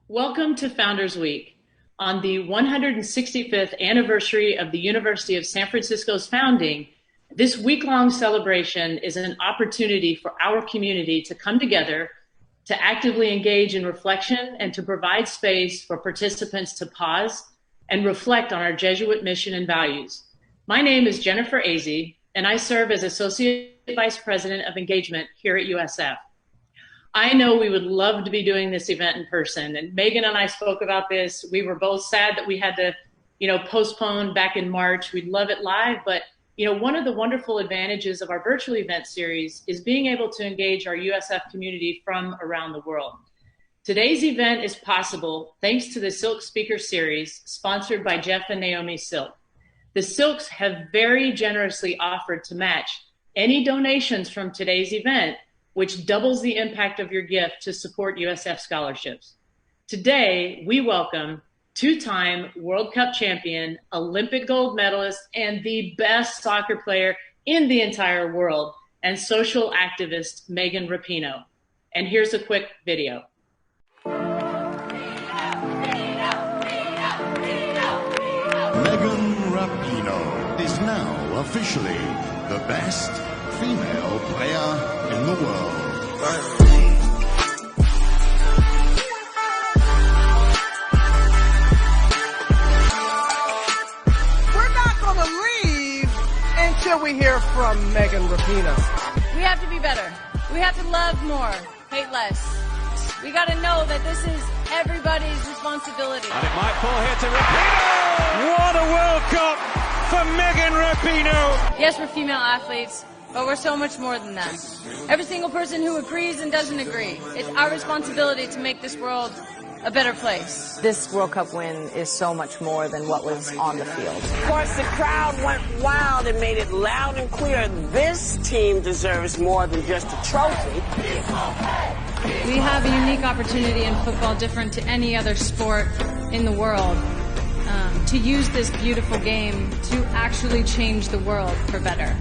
Welcome to Founders Week. On the 165th anniversary of the University of San Francisco's founding, this week-long celebration is an opportunity for our community to come together, to actively engage in reflection, and to provide space for participants to pause and reflect on our Jesuit mission and values. My name is Jennifer Azzi, and I serve as Associate Vice President of Engagement here at USF. I know we would love to be doing this event in person, and Megan and I spoke about this. We were both sad that we had to, postpone back in March. We'd love it live, but one of the wonderful advantages of our virtual event series is being able to engage our USF community from around the world. Today's event is possible thanks to the Silk Speaker Series sponsored by Jeff and Naomi Silk. The Silks have very generously offered to match any donations from today's event, which doubles the impact of your gift to support USF scholarships. Today, we welcome two-time World Cup champion, Olympic gold medalist, and the best soccer player in the entire world, and social activist, Megan Rapinoe. And here's a quick video. Megan Rapinoe is now officially the best female player in the world. We're not going to leave until we hear from Megan Rapinoe. We have to be better. We have to love more, hate less. We got to know that this is everybody's responsibility. And it might fall here to Rapinoe. What a World Cup for Megan Rapinoe. Yes, we're female athletes, but we're so much more than that. Every single person who agrees and doesn't agree, it's our responsibility to make this world a better place. This World Cup win is so much more than what was on the field. Of course, the crowd went wild and made it loud and clear. This team deserves more than just a trophy. We have a unique opportunity in football, different to any other sport in the world, to use this beautiful game to actually change the world for better.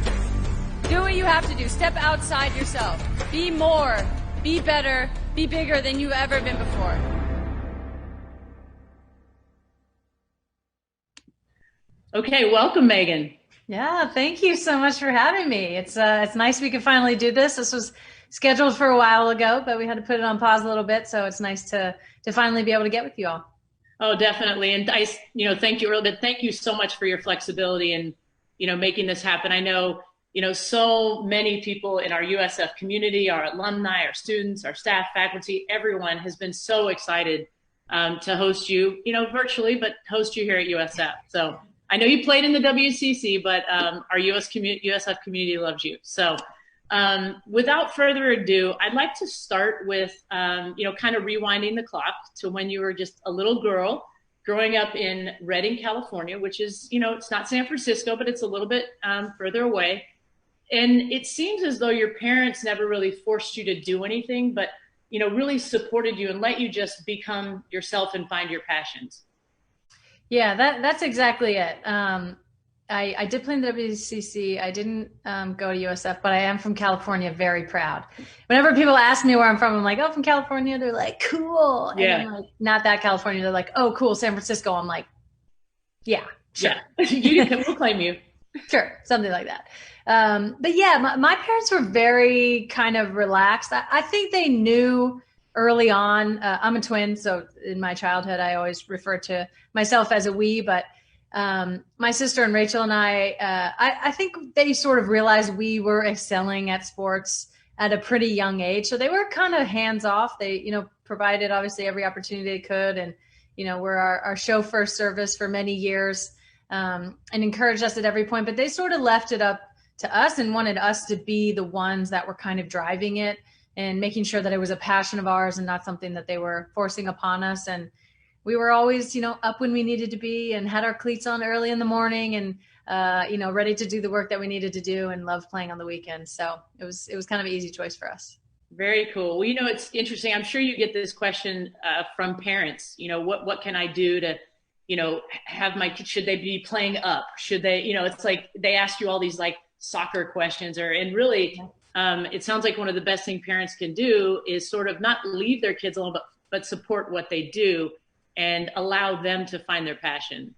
Do what you have to do. Step outside yourself. Be more, be better, be bigger than you've ever been before. Okay, welcome, Megan. Yeah, thank you so much for having me. It's nice we could finally do this. This was scheduled for a while ago, but we had to put it on pause a little bit. So it's nice to finally be able to get with you all. Oh, definitely. And I, thank you, Earl, but thank you so much for your flexibility and, making this happen. I know, so many people in our USF community, our alumni, our students, our staff, faculty, everyone has been so excited to host you, virtually, but host you here at USF. So I know you played in the WCC, but our USF community loves you. So without further ado, I'd like to start with, kind of rewinding the clock to when you were just a little girl growing up in Redding, California, which is, it's not San Francisco, but it's a little bit further away. And it seems as though your parents never really forced you to do anything, but, really supported you and let you just become yourself and find your passions. Yeah, that's exactly it. I did play in the WCC. I didn't go to USF, but I am from California, very proud. Whenever people ask me where I'm from, I'm like, oh, from California. They're like, cool. And yeah. I'm like, not that California. They're like, oh, cool, San Francisco. I'm like, yeah, sure. Yeah. We'll claim you. Sure, something like that. But yeah, my parents were very kind of relaxed. I think they knew early on. I'm a twin, so in my childhood, I always refer to myself as a we, but my sister and Rachel and I think they sort of realized we were excelling at sports at a pretty young age. So they were kind of hands off. They, provided obviously every opportunity they could. And, were our chauffeur service for many years and encouraged us at every point. But they sort of left it up to us and wanted us to be the ones that were kind of driving it and making sure that it was a passion of ours and not something that they were forcing upon us. And we were always, up when we needed to be and had our cleats on early in the morning and, ready to do the work that we needed to do and loved playing on the weekends. So it was kind of an easy choice for us. Very cool. Well, it's interesting. I'm sure you get this question from parents, what can I do to, have my kids, should they be playing up? Should they, it's like they ask you all these like soccer questions and really it sounds like one of the best things parents can do is sort of not leave their kids alone, but but support what they do and allow them to find their passion.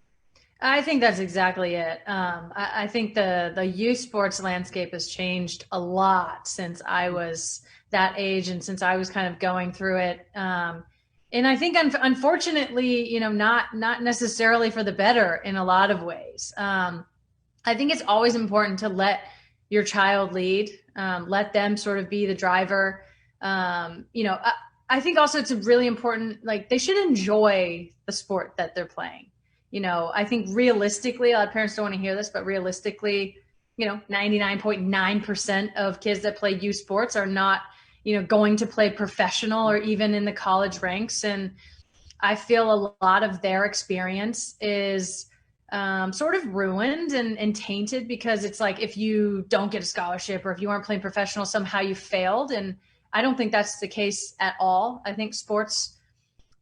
I think that's exactly it. I think the youth sports landscape has changed a lot since I was that age and since I was kind of going through it. And I think, unfortunately, not necessarily for the better in a lot of ways. I think it's always important to let your child lead, let them sort of be the driver. I think also it's really important, like they should enjoy the sport that they're playing. I think realistically, a lot of parents don't want to hear this, but realistically, 99.9% of kids that play youth sports are not, going to play professional or even in the college ranks. And I feel a lot of their experience is sort of ruined and tainted because it's like, if you don't get a scholarship or if you aren't playing professional, somehow you failed. And I don't think that's the case at all. I think sports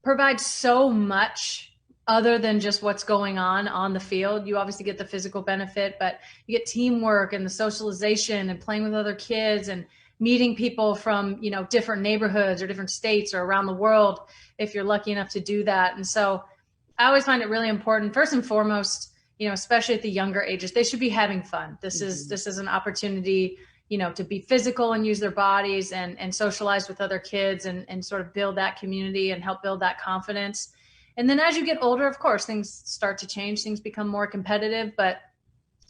provide so much other than just what's going on the field. You obviously get the physical benefit, but you get teamwork and the socialization and playing with other kids and meeting people from, different neighborhoods or different states or around the world, if you're lucky enough to do that. And so I always find it really important, first and foremost, especially at the younger ages, they should be having fun. This is an opportunity, to be physical and use their bodies and socialize with other kids and sort of build that community and help build that confidence. And then as you get older, of course, things start to change. Things become more competitive. But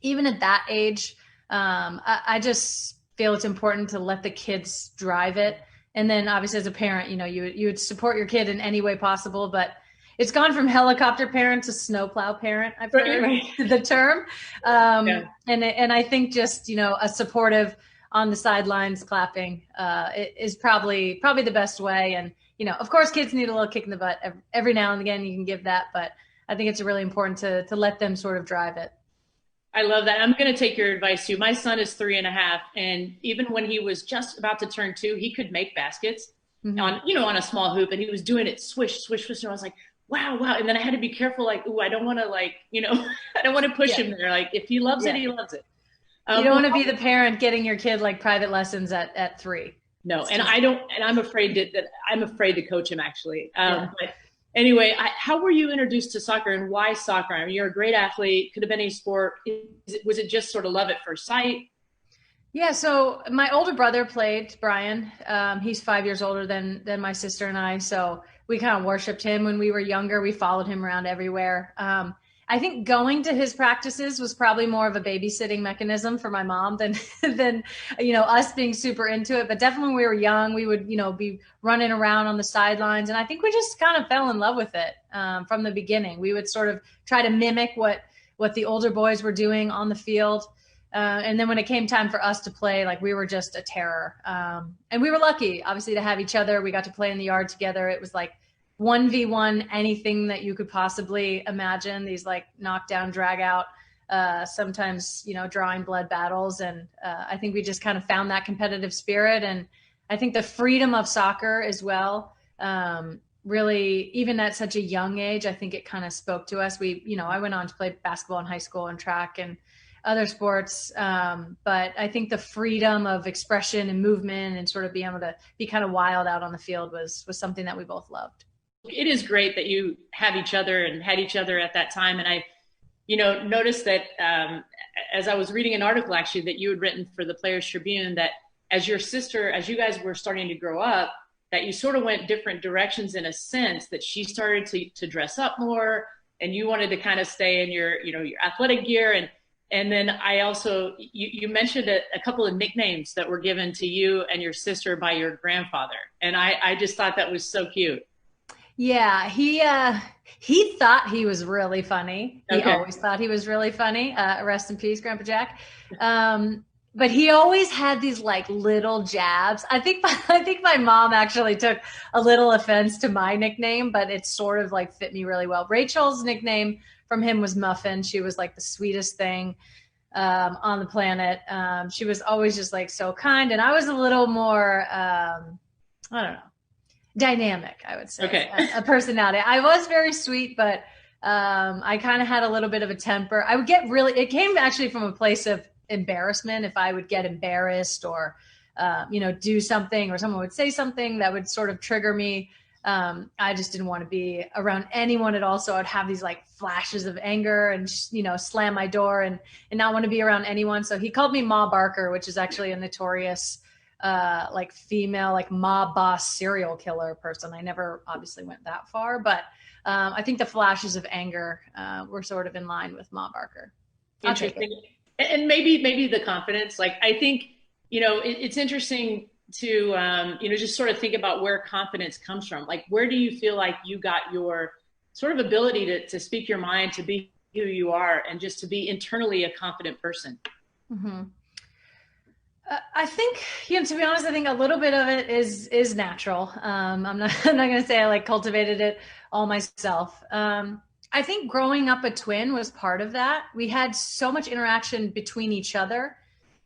even at that age, I just feel it's important to let the kids drive it. And then obviously as a parent, you would support your kid in any way possible. But it's gone from helicopter parent to snowplow parent, I've heard the term. And I think just, a supportive on the sidelines clapping is probably the best way. And, of course, kids need a little kick in the butt every now and again. You can give that, but I think it's really important to let them sort of drive it. I love that. I'm going to take your advice too. My son is 3.5, and even when he was just about to turn 2, he could make baskets on a small hoop, and he was doing it swish, swish, swish. And I was like, wow. And then I had to be careful, like, I don't want to I don't want to push him there. Like, if he loves it, he loves it. You don't want to be the parent getting your kid like private lessons at 3. No, and I'm afraid to coach him actually. But anyway, how were you introduced to soccer and why soccer? I mean, you're a great athlete, could have been any sport. Was it just sort of love at first sight? Yeah. So my older brother played, Brian. He's 5 years older than my sister and I. So we kind of worshiped him when we were younger. We followed him around everywhere. I think going to his practices was probably more of a babysitting mechanism for my mom than us being super into it. But definitely when we were young, we would, be running around on the sidelines. And I think we just kind of fell in love with it from the beginning. We would sort of try to mimic what the older boys were doing on the field. And then when it came time for us to play, like we were just a terror. And we were lucky, obviously, to have each other. We got to play in the yard together. It was like 1v1, anything that you could possibly imagine, these like knockdown, drag out, sometimes, drawing blood battles. And I think we just kind of found that competitive spirit. And I think the freedom of soccer as well, really, even at such a young age, I think it kind of spoke to us. I went on to play basketball in high school and track and other sports. But I think the freedom of expression and movement and sort of being able to be kind of wild out on the field was something that we both loved. It is great that you have each other and had each other at that time. And I, noticed that as I was reading an article actually that you had written for the Players Tribune, that as you guys were starting to grow up, that you sort of went different directions in a sense, that she started to dress up more and you wanted to kind of stay in your athletic gear. And then I also, you mentioned a couple of nicknames that were given to you and your sister by your grandfather. And I just thought that was so cute. Yeah, he thought he was really funny. He always thought he was really funny. Rest in peace, Grandpa Jack. But he always had these like little jabs. I think my mom actually took a little offense to my nickname, but it sort of like fit me really well. Rachel's nickname from him was Muffin. She was like the sweetest thing on the planet. She was always just like so kind, and I was a little more I don't know, dynamic, I would say. A personality. I was very sweet, but I kind of had a little bit of a temper. I would get it came actually from a place of embarrassment. If I would get embarrassed or do something, or someone would say something that would sort of trigger me, I just didn't want to be around anyone at all. So I'd have these like flashes of anger and, slam my door and not want to be around anyone. So he called me Ma Barker, which is actually a notorious like female, like mob boss serial killer person. I never obviously went that far, but I think the flashes of anger were sort of in line with Ma Barker. Interesting. And maybe the confidence, like, I think, it's interesting to, just sort of think about where confidence comes from. Like, where do you feel like you got your sort of ability to speak your mind, to be who you are, and just to be internally a confident person? Mm-hmm. I think, to be honest, I think a little bit of it is natural. I'm not going to say I like cultivated it all myself. I think growing up a twin was part of that. We had so much interaction between each other.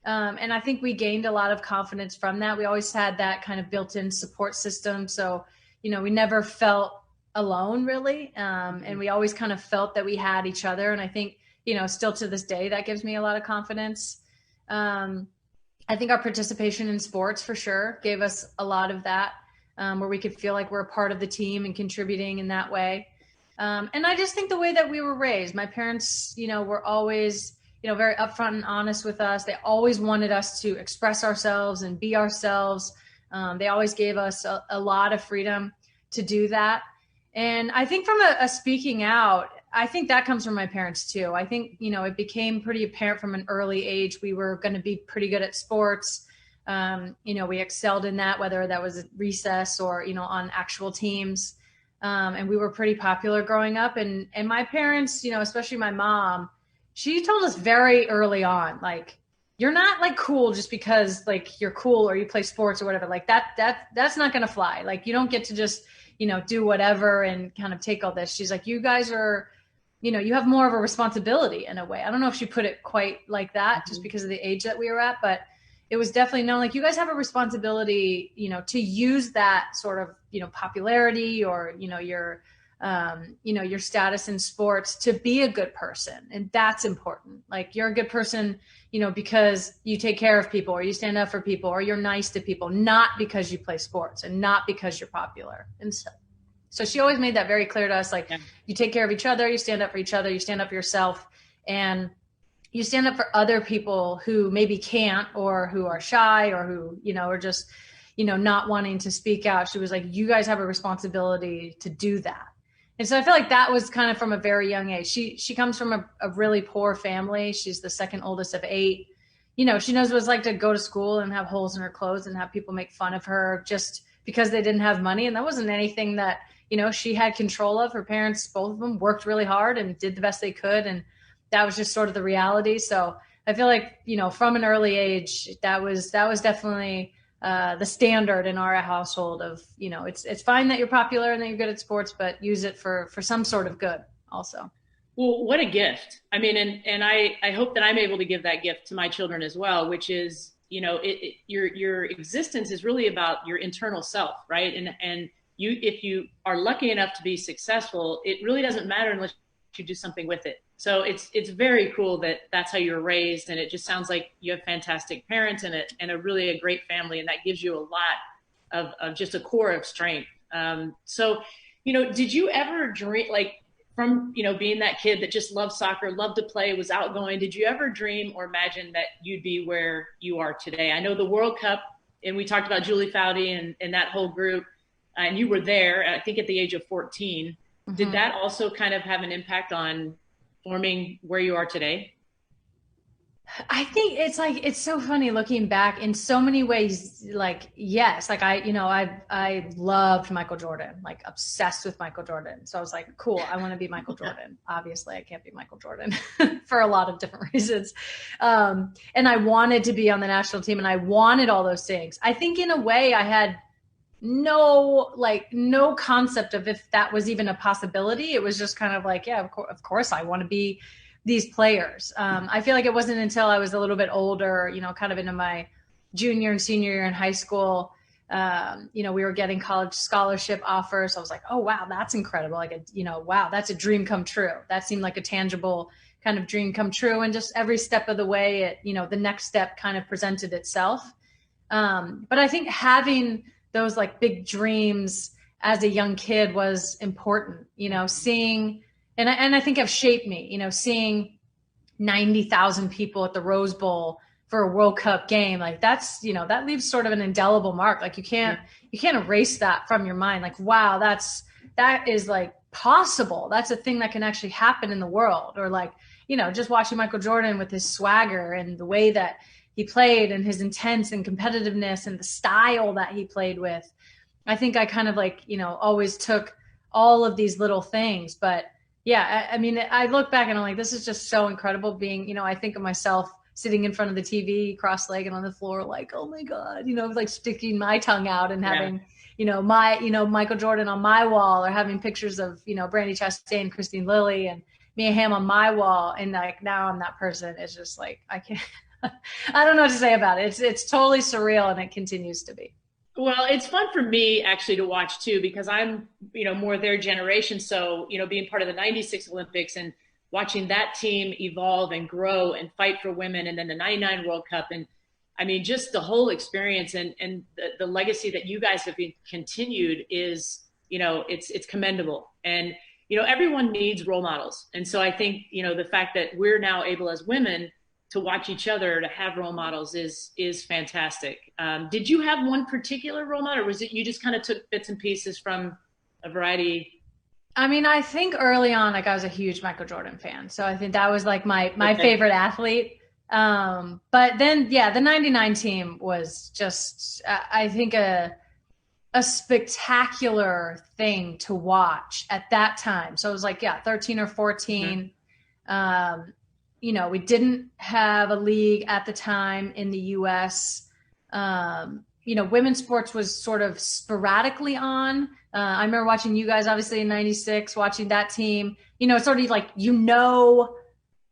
And I think we gained a lot of confidence from that. We always had that kind of built-in support system. So, we never felt alone really. And we always kind of felt that we had each other. And I think, still to this day, that gives me a lot of confidence. I think our participation in sports for sure gave us a lot of that, where we could feel like we're a part of the team and contributing in that way. And I just think the way that we were raised, my parents, were always, very upfront and honest with us. They always wanted us to express ourselves and be ourselves. They always gave us a lot of freedom to do that. And I think from a speaking out, I think that comes from my parents too. I think, it became pretty apparent from an early age, we were going to be pretty good at sports. We excelled in that, whether that was at recess or, on actual teams. And we were pretty popular growing up. And my parents, especially my mom, she told us very early on, like, you're not like cool just because like you're cool or you play sports or whatever. Like that's not going to fly. Like, you don't get to just, do whatever and kind of take all this. She's like, you guys are, you have more of a responsibility in a way. I don't know if she put it quite like that just because of the age that we were at, but it was definitely known, like, you guys have a responsibility, to use that sort of, popularity or, your status in sports to be a good person. And that's important. Like, you're a good person, because you take care of people or you stand up for people or you're nice to people, not because you play sports and not because you're popular. And so she always made that very clear to us. Like, you take care of each other, you stand up for each other, you stand up for yourself, and you stand up for other people who maybe can't, or who are shy, or who, are just, not wanting to speak out. She was like, you guys have a responsibility to do that. And so I feel like that was kind of from a very young age. She comes from a really poor family. She's the second oldest of 8. She knows what it's like to go to school and have holes in her clothes and have people make fun of her just because they didn't have money. And that wasn't anything that, she had control of. Her parents, both of them, worked really hard and did the best they could. And that was just sort of the reality. So I feel like, from an early age, that was definitely the standard in our household of, it's fine that you're popular and that you're good at sports, but use it for some sort of good also. Well, what a gift. I mean, and I hope that I'm able to give that gift to my children as well, which is, your existence is really about your internal self, right? And if you are lucky enough to be successful, it really doesn't matter unless you do something with it. So it's very cool that that's how you were raised. And it just sounds like you have fantastic parents and a really a great family. And that gives you a lot of just a core of strength. So, did you ever dream, like, from, being that kid that just loved soccer, loved to play, was outgoing, did you ever dream or imagine that you'd be where you are today? I know the World Cup, and we talked about Julie Foudy and that whole group, and you were there, I think, at the age of 14. Mm-hmm. Did that also kind of have an impact on forming where you are today? I think it's so funny looking back in so many ways. Like, yes, like I loved Michael Jordan, like obsessed with Michael Jordan. So I was like, cool, I want to be Michael Jordan. Obviously I can't be Michael Jordan for a lot of different reasons. And I wanted to be on the national team and I wanted all those things. I think in a way I had no concept of if that was even a possibility. It was just kind of like, yeah, of course I want to be these players. I feel like it wasn't until I was a little bit older, kind of into my junior and senior year in high school, we were getting college scholarship offers. So I was like, oh, wow, that's incredible. Like, wow, that's a dream come true. That seemed like a tangible kind of dream come true. And just every step of the way, the next step kind of presented itself. But I think having those like big dreams as a young kid was important, seeing, and I think have shaped me, seeing 90,000 people at the Rose Bowl for a World Cup game. Like that's, that leaves sort of an indelible mark. Like you can't erase that from your mind. Like, wow, that is like possible. That's a thing that can actually happen in the world. Or like, just watching Michael Jordan with his swagger and the way that he played and his intense and competitiveness and the style that he played with. I think I kind of like, always took all of these little things. But yeah, I mean, I look back and I'm like, this is just so incredible being, I think of myself sitting in front of the TV, cross-legged on the floor, like, oh my God, like sticking my tongue out and having, Michael Jordan on my wall, or having pictures of, Brandy Chastain, Christine Lilly, and Mia Hamm on my wall. And like, now I'm that person. It's just like, I can't, I don't know what to say about it. It's totally surreal, and it continues to be. Well, it's fun for me actually to watch too, because I'm, more their generation. So, being part of the 96 Olympics and watching that team evolve and grow and fight for women, and then the 99 World Cup. And I mean, just the whole experience and the legacy that you guys have been continued is, it's commendable. And, everyone needs role models. And so I think, the fact that we're now able as women to watch each other, to have role models is fantastic. Did you have one particular role model, or was it you just kind of took bits and pieces from a variety? I mean, I think early on, like I was a huge Michael Jordan fan. So I think that was like my favorite athlete. But then, yeah, the 99 team was just, I think a spectacular thing to watch at that time. So it was like, 13 or 14. Mm-hmm. We didn't have a league at the time in the US. Women's sports was sort of sporadically on. I remember watching you guys, obviously in 96, watching that team, it's sort of like,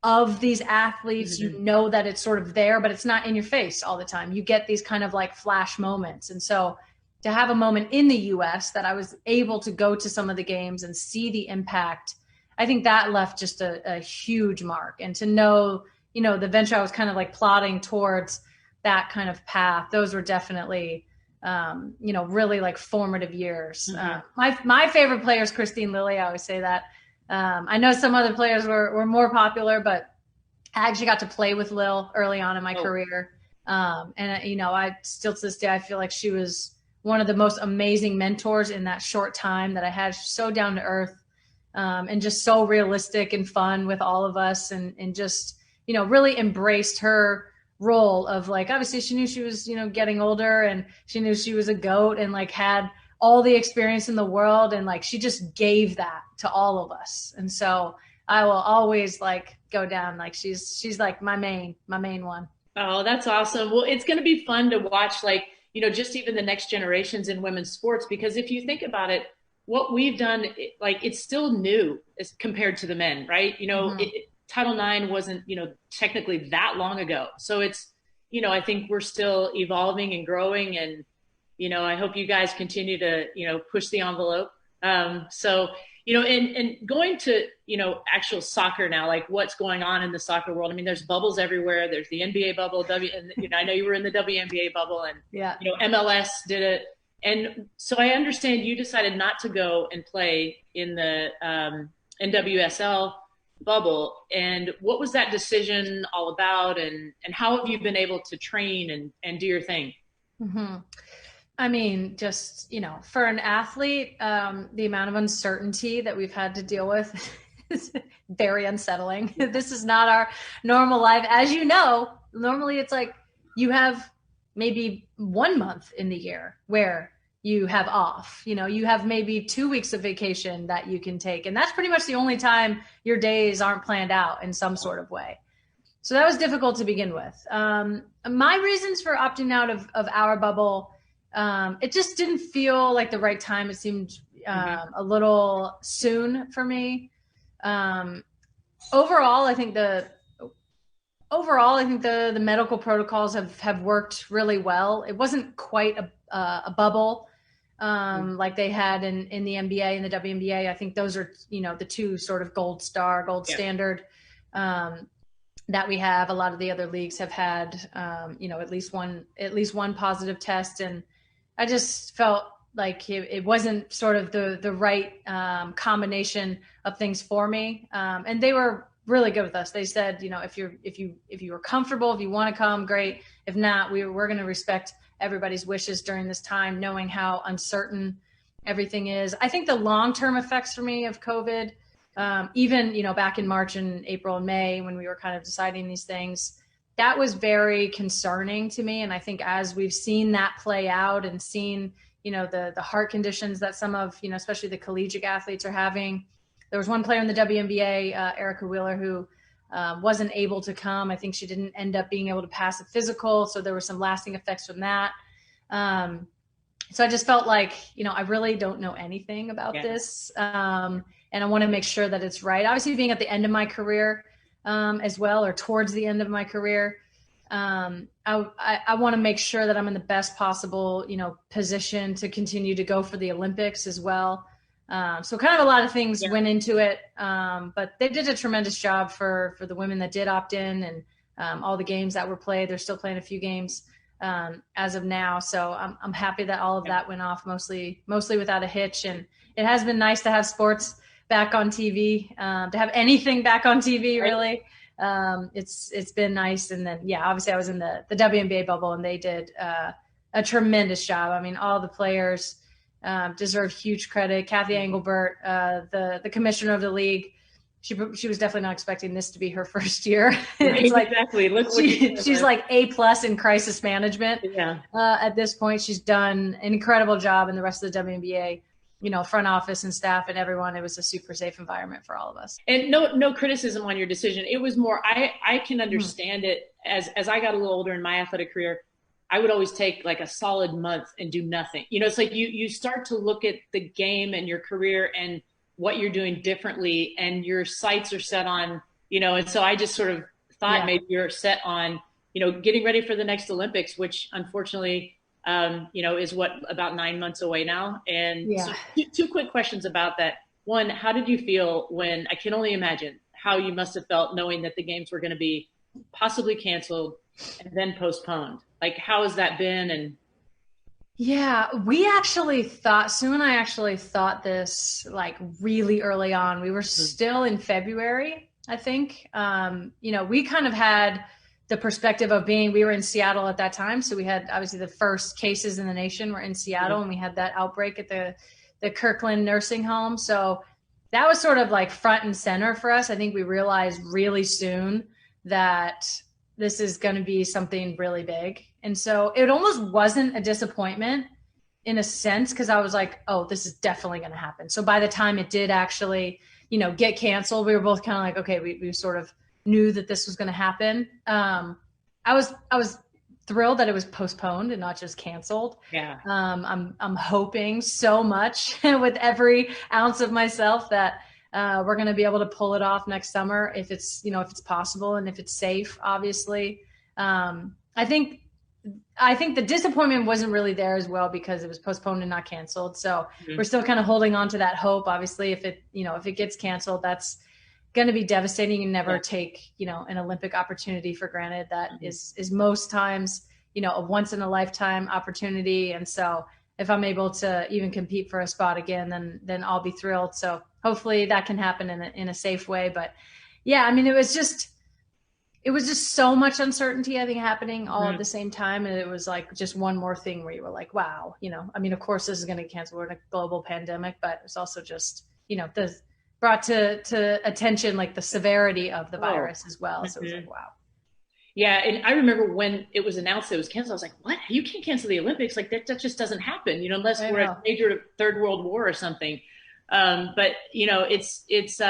of these athletes, mm-hmm. That it's sort of there, but it's not in your face all the time. You get these kind of like flash moments. And so to have a moment in the US that I was able to go to some of the games and see the impact, I think that left just a huge mark. And to know, the venture I was kind of like plotting towards that kind of path, those were definitely, really like formative years. Mm-hmm. My favorite player is Christine Lilly. I always say that. I know some other players were more popular, but I actually got to play with Lil early on in my career. And I still to this day, I feel like she was one of the most amazing mentors in that short time that I had. She's so down to earth, and just so realistic and fun with all of us, and just, really embraced her role of like, obviously she knew she was, getting older, and she knew she was a GOAT and like had all the experience in the world. And like, she just gave that to all of us. And so I will always like go down. Like she's like my main one. Oh, that's awesome. Well, it's going to be fun to watch, like, just even the next generations in women's sports, because if you think about it, what we've done, like, it's still new as compared to the men, right? Mm-hmm. Title IX wasn't, technically that long ago. So it's, I think we're still evolving and growing, and, I hope you guys continue to, push the envelope. So, and going to, actual soccer now, like what's going on in the soccer world. I mean, there's bubbles everywhere. There's the NBA bubble, and I know you were in the WNBA bubble, and, MLS did it. And so I understand you decided not to go and play in the NWSL bubble. And what was that decision all about? And how have you been able to train and do your thing? Mm-hmm. I mean, just, for an athlete, the amount of uncertainty that we've had to deal with is very unsettling. This is not our normal life. As you know, normally it's like you have maybe 1 month in the year where you have off, you have maybe 2 weeks of vacation that you can take. And that's pretty much the only time your days aren't planned out in some sort of way. So that was difficult to begin with. My reasons for opting out of our bubble, it just didn't feel like the right time. It seemed a little soon for me. Overall, I think the medical protocols have worked really well. It wasn't quite a bubble like they had in the NBA and the WNBA. I think those are, the two sort of gold standard that we have. A lot of the other leagues have had, at least one positive test. And I just felt like it wasn't sort of the right combination of things for me. And they were really good with us. They said, if you were comfortable, if you want to come, great. If not, we're going to respect everybody's wishes during this time, knowing how uncertain everything is. I think the long-term effects for me of COVID, even, back in March and April and May, when we were kind of deciding these things, that was very concerning to me. And I think as we've seen that play out and seen, the heart conditions that some of, especially the collegiate athletes are having. There was one player in the WNBA, Erica Wheeler, who wasn't able to come. I think she didn't end up being able to pass a physical. So there were some lasting effects from that. So I just felt like, I really don't know anything about this. And I want to make sure that it's right. Obviously, being at the end of my career as well, or towards the end of my career, I want to make sure that I'm in the best possible, position to continue to go for the Olympics as well. So kind of a lot of things went into it, but they did a tremendous job for the women that did opt in, and all the games that were played. They're still playing a few games as of now. So I'm happy that all of that went off mostly without a hitch. And it has been nice to have sports back on TV, to have anything back on TV, really. It's been nice. And then, obviously I was in the WNBA bubble, and they did a tremendous job. I mean, all the players deserve huge credit. Kathy Engelbert, the commissioner of the league, she was definitely not expecting this to be her first year. It's like, exactly. Look, she's like A+ in crisis management. Yeah. At this point, she's done an incredible job, and the rest of the WNBA, front office and staff and everyone. It was a super safe environment for all of us. And no criticism on your decision. It was more, I can understand it as I got a little older in my athletic career. I would always take like a solid month and do nothing. It's like you start to look at the game and your career and what you're doing differently, and your sights are set on, and so I just sort of thought maybe you're set on, getting ready for the next Olympics, which unfortunately, is about 9 months away now. And so two quick questions about that. One, how did you feel when, I can only imagine how you must have felt knowing that the games were going to be possibly canceled and then postponed? Like, how has that been? And we actually thought, Sue and I actually thought this like really early on. We were still in February, I think. We kind of had the perspective of we were in Seattle at that time. So we had obviously the first cases in the nation were in Seattle, and we had that outbreak at the Kirkland nursing home. So that was sort of like front and center for us. I think we realized really soon that this is going to be something really big. And so it almost wasn't a disappointment in a sense, because I was like, oh, this is definitely going to happen. So by the time it did actually, get canceled, we were both kind of like, okay, we sort of knew that this was going to happen. I was thrilled that it was postponed and not just canceled. Yeah. I'm hoping so much with every ounce of myself that we're going to be able to pull it off next summer if it's possible and if it's safe, obviously. I think the disappointment wasn't really there as well because it was postponed and not canceled. So we're still kind of holding on to that hope. Obviously, if it gets canceled, that's going to be devastating. And never take, an Olympic opportunity for granted. That is most times, a once in a lifetime opportunity. And so if I'm able to even compete for a spot again, then I'll be thrilled. So hopefully that can happen in a safe way. But it was just so much uncertainty, I think, happening all at the same time. And it was like just one more thing where you were like, wow, of course this is going to cancel. We're in a global pandemic, but it's also just, brought to attention, like the severity of the virus as well. So it was like, wow. Yeah. And I remember when it was announced that it was canceled, I was like, what? You can't cancel the Olympics. Like that just doesn't happen, unless we're at a major third world war or something. But it's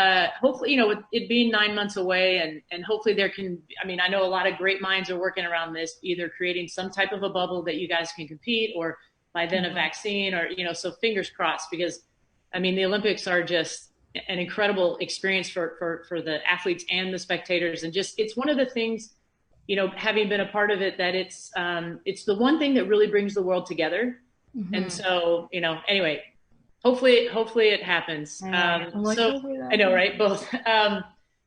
hopefully, with it being 9 months away and hopefully I know a lot of great minds are working around this, either creating some type of a bubble that you guys can compete, or by then a vaccine, or, so fingers crossed, because the Olympics are just an incredible experience for the athletes and the spectators. And just, it's one of the things, having been a part of it, that it's the one thing that really brings the world together. And so, anyway, hopefully it happens. I know, right? Both.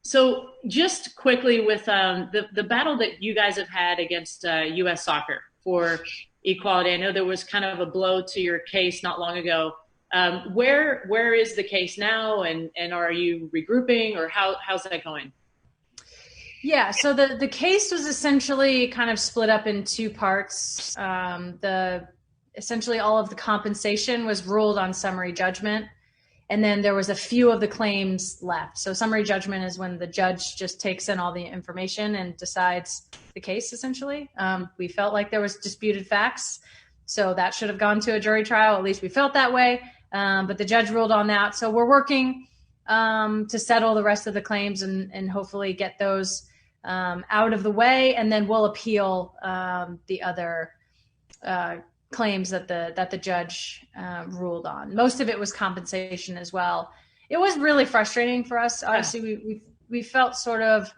So just quickly with the battle that you guys have had against U.S. soccer for, equality. I know there was kind of a blow to your case not long ago. Where is the case now, and are you regrouping, or how's that going? Yeah, so the case was essentially kind of split up in two parts. Essentially all of the compensation was ruled on summary judgment, and then there was a few of the claims left. So summary judgment is when the judge just takes in all the information and decides the case, essentially. We felt like there was disputed facts, so that should have gone to a jury trial. At least we felt that way, but the judge ruled on that. So we're working to settle the rest of the claims and hopefully get those out of the way, and then we'll appeal the other claims that the judge ruled on. Most of it was compensation as well. It was really frustrating for us. Obviously, we felt sort of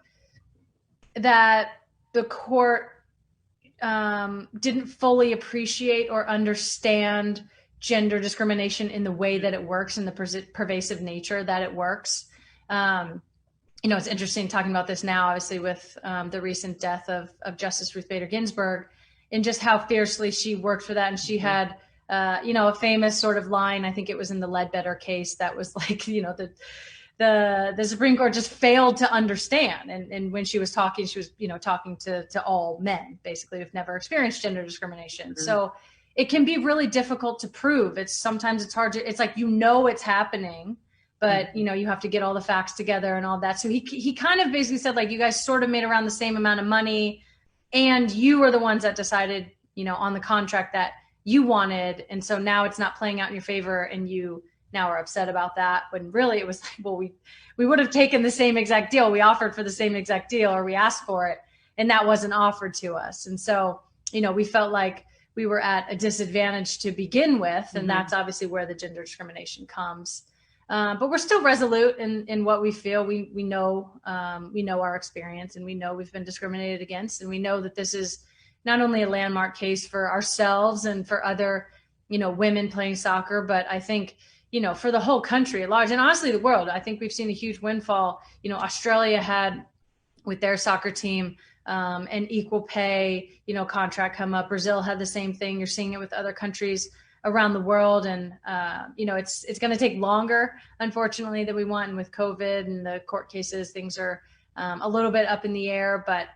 that the court didn't fully appreciate or understand gender discrimination in the way that it works and the pervasive nature that it works. It's interesting talking about this now, obviously, with the recent death of Justice Ruth Bader Ginsburg, and just how fiercely she worked for that. And she had, a famous sort of line, I think it was in the Ledbetter case, that was like, the Supreme Court just failed to understand. And when she was talking, she was, talking to all men, basically, who've never experienced gender discrimination. Mm-hmm. So it can be really difficult to prove. Sometimes it's hard to, it's like, it's happening, but you have to get all the facts together and all that. So he kind of basically said, like, you guys sort of made around the same amount of money, and you were the ones that decided, on the contract that you wanted. And so now it's not playing out in your favor, and you now are upset about that, when really it was like, well, we would have taken the same exact deal. We offered for the same exact deal, or we asked for it, and that wasn't offered to us. And so, we felt like we were at a disadvantage to begin with. And that's obviously where the gender discrimination comes. But we're still resolute in what we feel. We know our experience, and we know we've been discriminated against, and we know that this is not only a landmark case for ourselves and for other, women playing soccer, but I think, for the whole country at large, and honestly the world. I think we've seen a huge windfall. Australia had, with their soccer team, an equal pay, contract come up. Brazil had the same thing. You're seeing it with other countries around the world. And, it's going to take longer, unfortunately, than we want. And with COVID and the court cases, things are a little bit up in the air, but,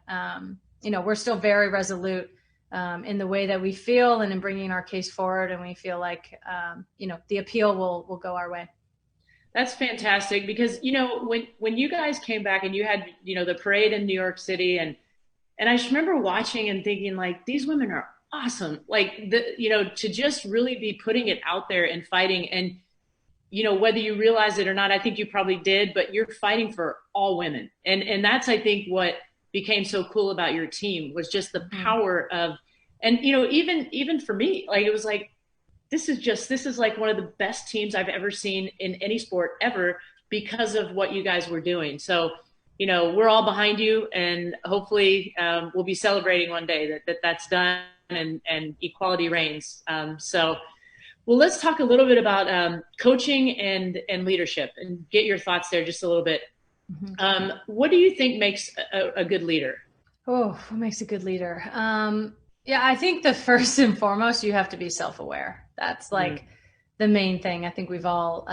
we're still very resolute in the way that we feel and in bringing our case forward. And we feel like, the appeal will go our way. That's fantastic, because, when you guys came back and you had, the parade in New York City, and I just remember watching and thinking, like, these women are awesome. Like, to just really be putting it out there and fighting, and, whether you realize it or not, I think you probably did, but you're fighting for all women. And that's, I think, what became so cool about your team, was just the power of, and, even for me, like, it was like, this is like one of the best teams I've ever seen in any sport ever, because of what you guys were doing. So, we're all behind you, and hopefully we'll be celebrating one day that's done and equality reigns. Well, let's talk a little bit about coaching and leadership, and get your thoughts there just a little bit. What do you think makes a good leader? Oh, what makes a good leader? Yeah, I think the first and foremost, you have to be self-aware. That's like the main thing. I think we've all,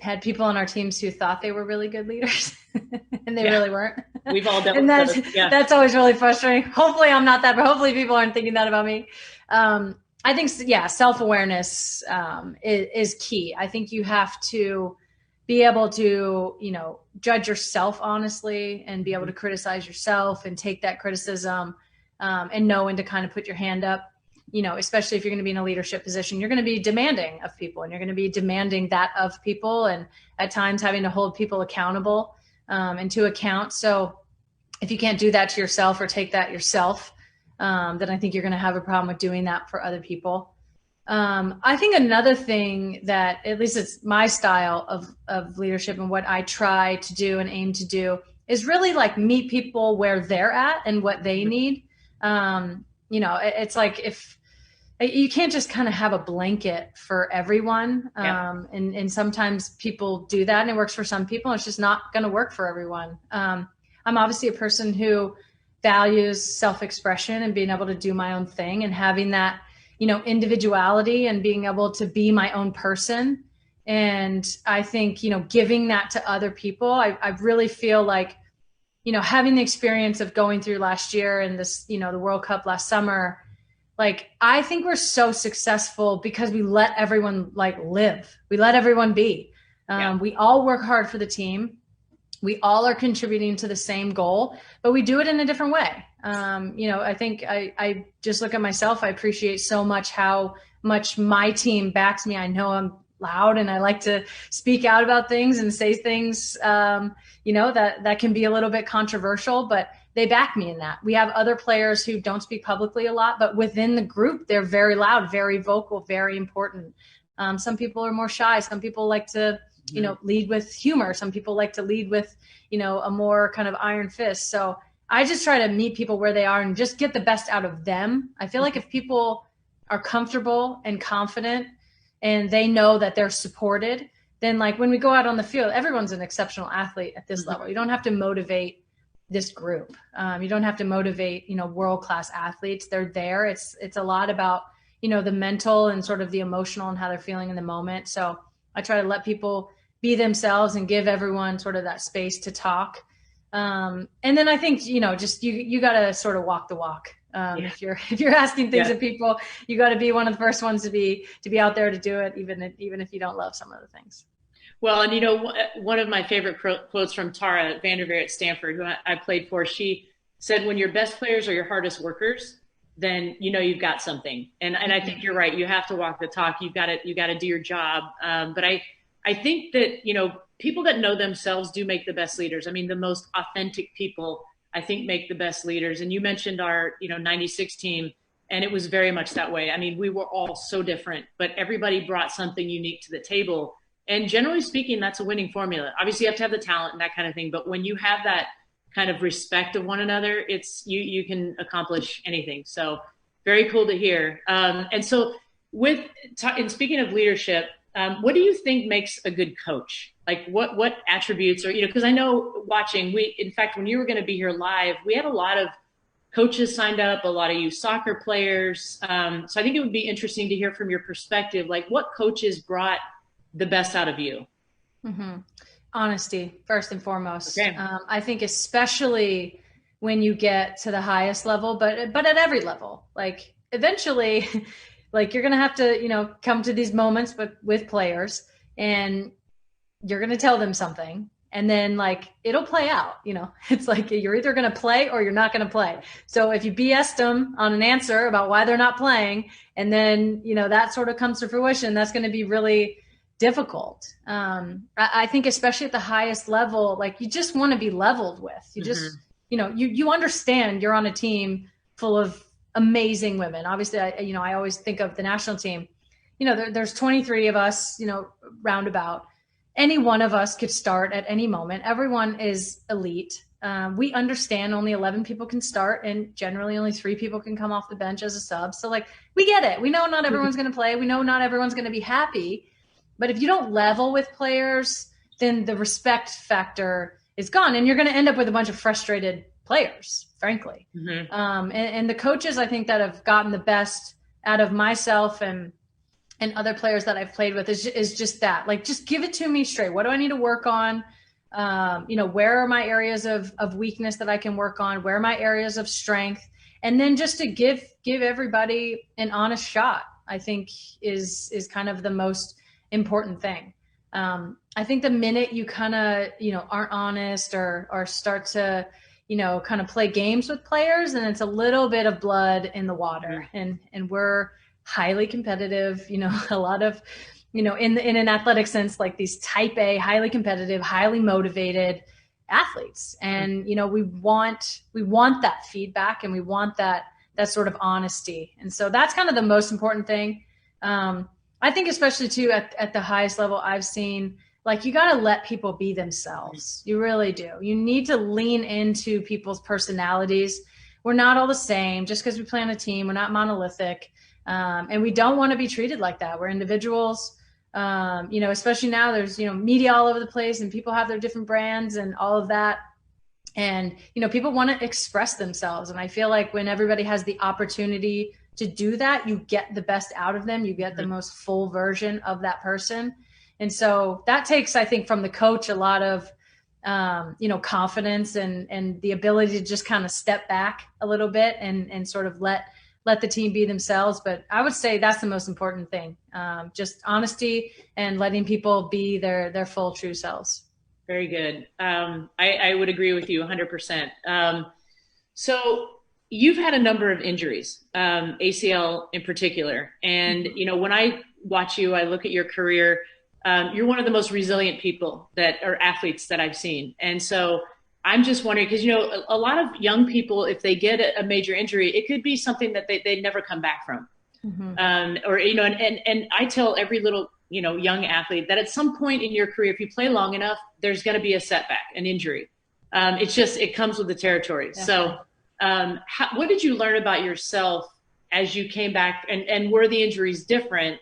had people on our teams who thought they were really good leaders and they really weren't. We've all dealt with that. That's always really frustrating. Hopefully I'm not that, but hopefully people aren't thinking that about me. I think, self-awareness is key. I think you have to be able to, judge yourself honestly, and be able to criticize yourself and take that criticism and know when to kind of put your hand up. Especially if you're going to be in a leadership position, you're going to be demanding of people, and you're going to be demanding that of people, and at times having to hold people accountable and to account. So if you can't do that to yourself or take that yourself, then I think you're going to have a problem with doing that for other people. I think another thing that, at least it's my style of leadership and what I try to do and aim to do, is really like meet people where they're at and what they need. It's like, if you can't just kind of have a blanket for everyone. And sometimes people do that and it works for some people. It's just not going to work for everyone. I'm obviously a person who values self-expression and being able to do my own thing and having that, individuality and being able to be my own person. And I think, giving that to other people, I really feel like, having the experience of going through last year and this, the World Cup last summer, like, I think we're so successful because we let everyone live. We let everyone be. We all work hard for the team. We all are contributing to the same goal, but we do it in a different way. I think I just look at myself. I appreciate so much how much my team backs me. I know I'm loud and I like to speak out about things and say things, that can be a little bit controversial, but they back me in that. We have other players who don't speak publicly a lot, but within the group, they're very loud, very vocal, very important. Some people are more shy. Some people like to, lead with humor. Some people like to lead with, a more kind of iron fist. So I just try to meet people where they are and just get the best out of them. I feel like if people are comfortable and confident and they know that they're supported, then like when we go out on the field, everyone's an exceptional athlete at this level. You don't have to motivate this group. You don't have to motivate, world-class athletes. They're there. It's a lot about, the mental and sort of the emotional and how they're feeling in the moment. So I try to let people be themselves and give everyone sort of that space to talk. And then I think, just you got to sort of walk the walk. If you're asking things of people, you got to be one of the first ones to be out there to do it, even if you don't love some of the things. Well, and one of my favorite quotes from Tara Vanderveer at Stanford, who I played for, she said, when your best players are your hardest workers, then you've got something. And I think you're right. You have to walk the talk. You got to do your job. But I think that, people that know themselves do make the best leaders. I mean, the most authentic people, I think, make the best leaders. And you mentioned our, 96 team, and it was very much that way. I mean, we were all so different, but everybody brought something unique to the table. And generally speaking, that's a winning formula. Obviously, you have to have the talent and that kind of thing. But when you have that kind of respect of one another, it's you can accomplish anything. So very cool to hear. And so in speaking of leadership, what do you think makes a good coach? Like what attributes are, because I know watching, in fact, when you were going to be here live, we had a lot of coaches signed up, a lot of youth soccer players. So I think it would be interesting to hear from your perspective, like what coaches brought the best out of you? Mm-hmm. Honesty, first and foremost. Okay. I think especially when you get to the highest level, but at every level, like eventually, like you're going to have to, come to these moments, but with players, and you're going to tell them something, and then like, it'll play out, it's like, you're either going to play or you're not going to play. So if you BS'd them on an answer about why they're not playing, and then, that sort of comes to fruition, that's going to be really difficult. I think especially at the highest level, like you just want to be leveled with, you just, you understand you're on a team full of amazing women. Obviously, I always think of the national team, there's 23 of us, roundabout. Any one of us could start at any moment. Everyone is elite. We understand only 11 people can start, and generally only 3 people can come off the bench as a sub. So like, we get it. We know not everyone's going to play. We know not everyone's going to be happy. But if you don't level with players, then the respect factor is gone, and you're going to end up with a bunch of frustrated players, frankly. Mm-hmm. And the coaches, I think, that have gotten the best out of myself and other players that I've played with is just that. Like, just give it to me straight. What do I need to work on? Where are my areas of weakness that I can work on? Where are my areas of strength? And then just to give everybody an honest shot, I think is kind of the most important thing. I think the minute you kind of, aren't honest or start to, kind of play games with players, and it's a little bit of blood in the water, and we're highly competitive, a lot of, in an athletic sense, like these type A, highly competitive, highly motivated athletes. And, we want that feedback, and we want that sort of honesty. And so that's kind of the most important thing. I think especially too at the highest level I've seen, like, you got to let people be themselves. You really do. You need to lean into people's personalities. We're not all the same just because we play on a team. We're not monolithic. And we don't want to be treated like that. We're individuals. Especially now there's, media all over the place, and people have their different brands and all of that. And, people want to express themselves. And I feel like when everybody has the opportunity to do that, you get the best out of them. You get the most full version of that person. And so that takes, I think, from the coach, a lot of, confidence and the ability to just kind of step back a little bit and sort of let the team be themselves. But I would say that's the most important thing. Just honesty and letting people be their full true selves. Very good. I would agree with you 100%. So you've had a number of injuries, ACL in particular. And, when I watch you, I look at your career, you're one of the most resilient people that are athletes that I've seen. And so I'm just wondering, because, a lot of young people, if they get a major injury, it could be something that they never come back from. And I tell every little, young athlete that at some point in your career, if you play long enough, there's going to be a setback, an injury. It comes with the territory. Definitely. So what did you learn about yourself as you came back, and were the injuries different?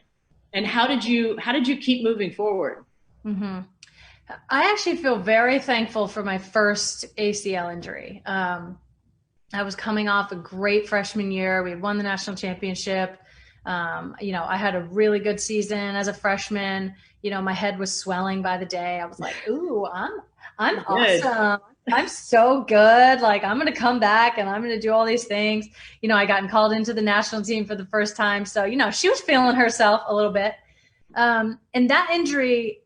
And how did you keep moving forward? I actually feel very thankful for my first ACL injury. I was coming off a great freshman year. We had won the national championship. I had a really good season as a freshman. My head was swelling by the day. I was like, ooh, I'm awesome. I'm so good. Like, I'm going to come back and I'm going to do all these things. I gotten called into the national team for the first time. So, she was feeling herself a little bit. And that injury,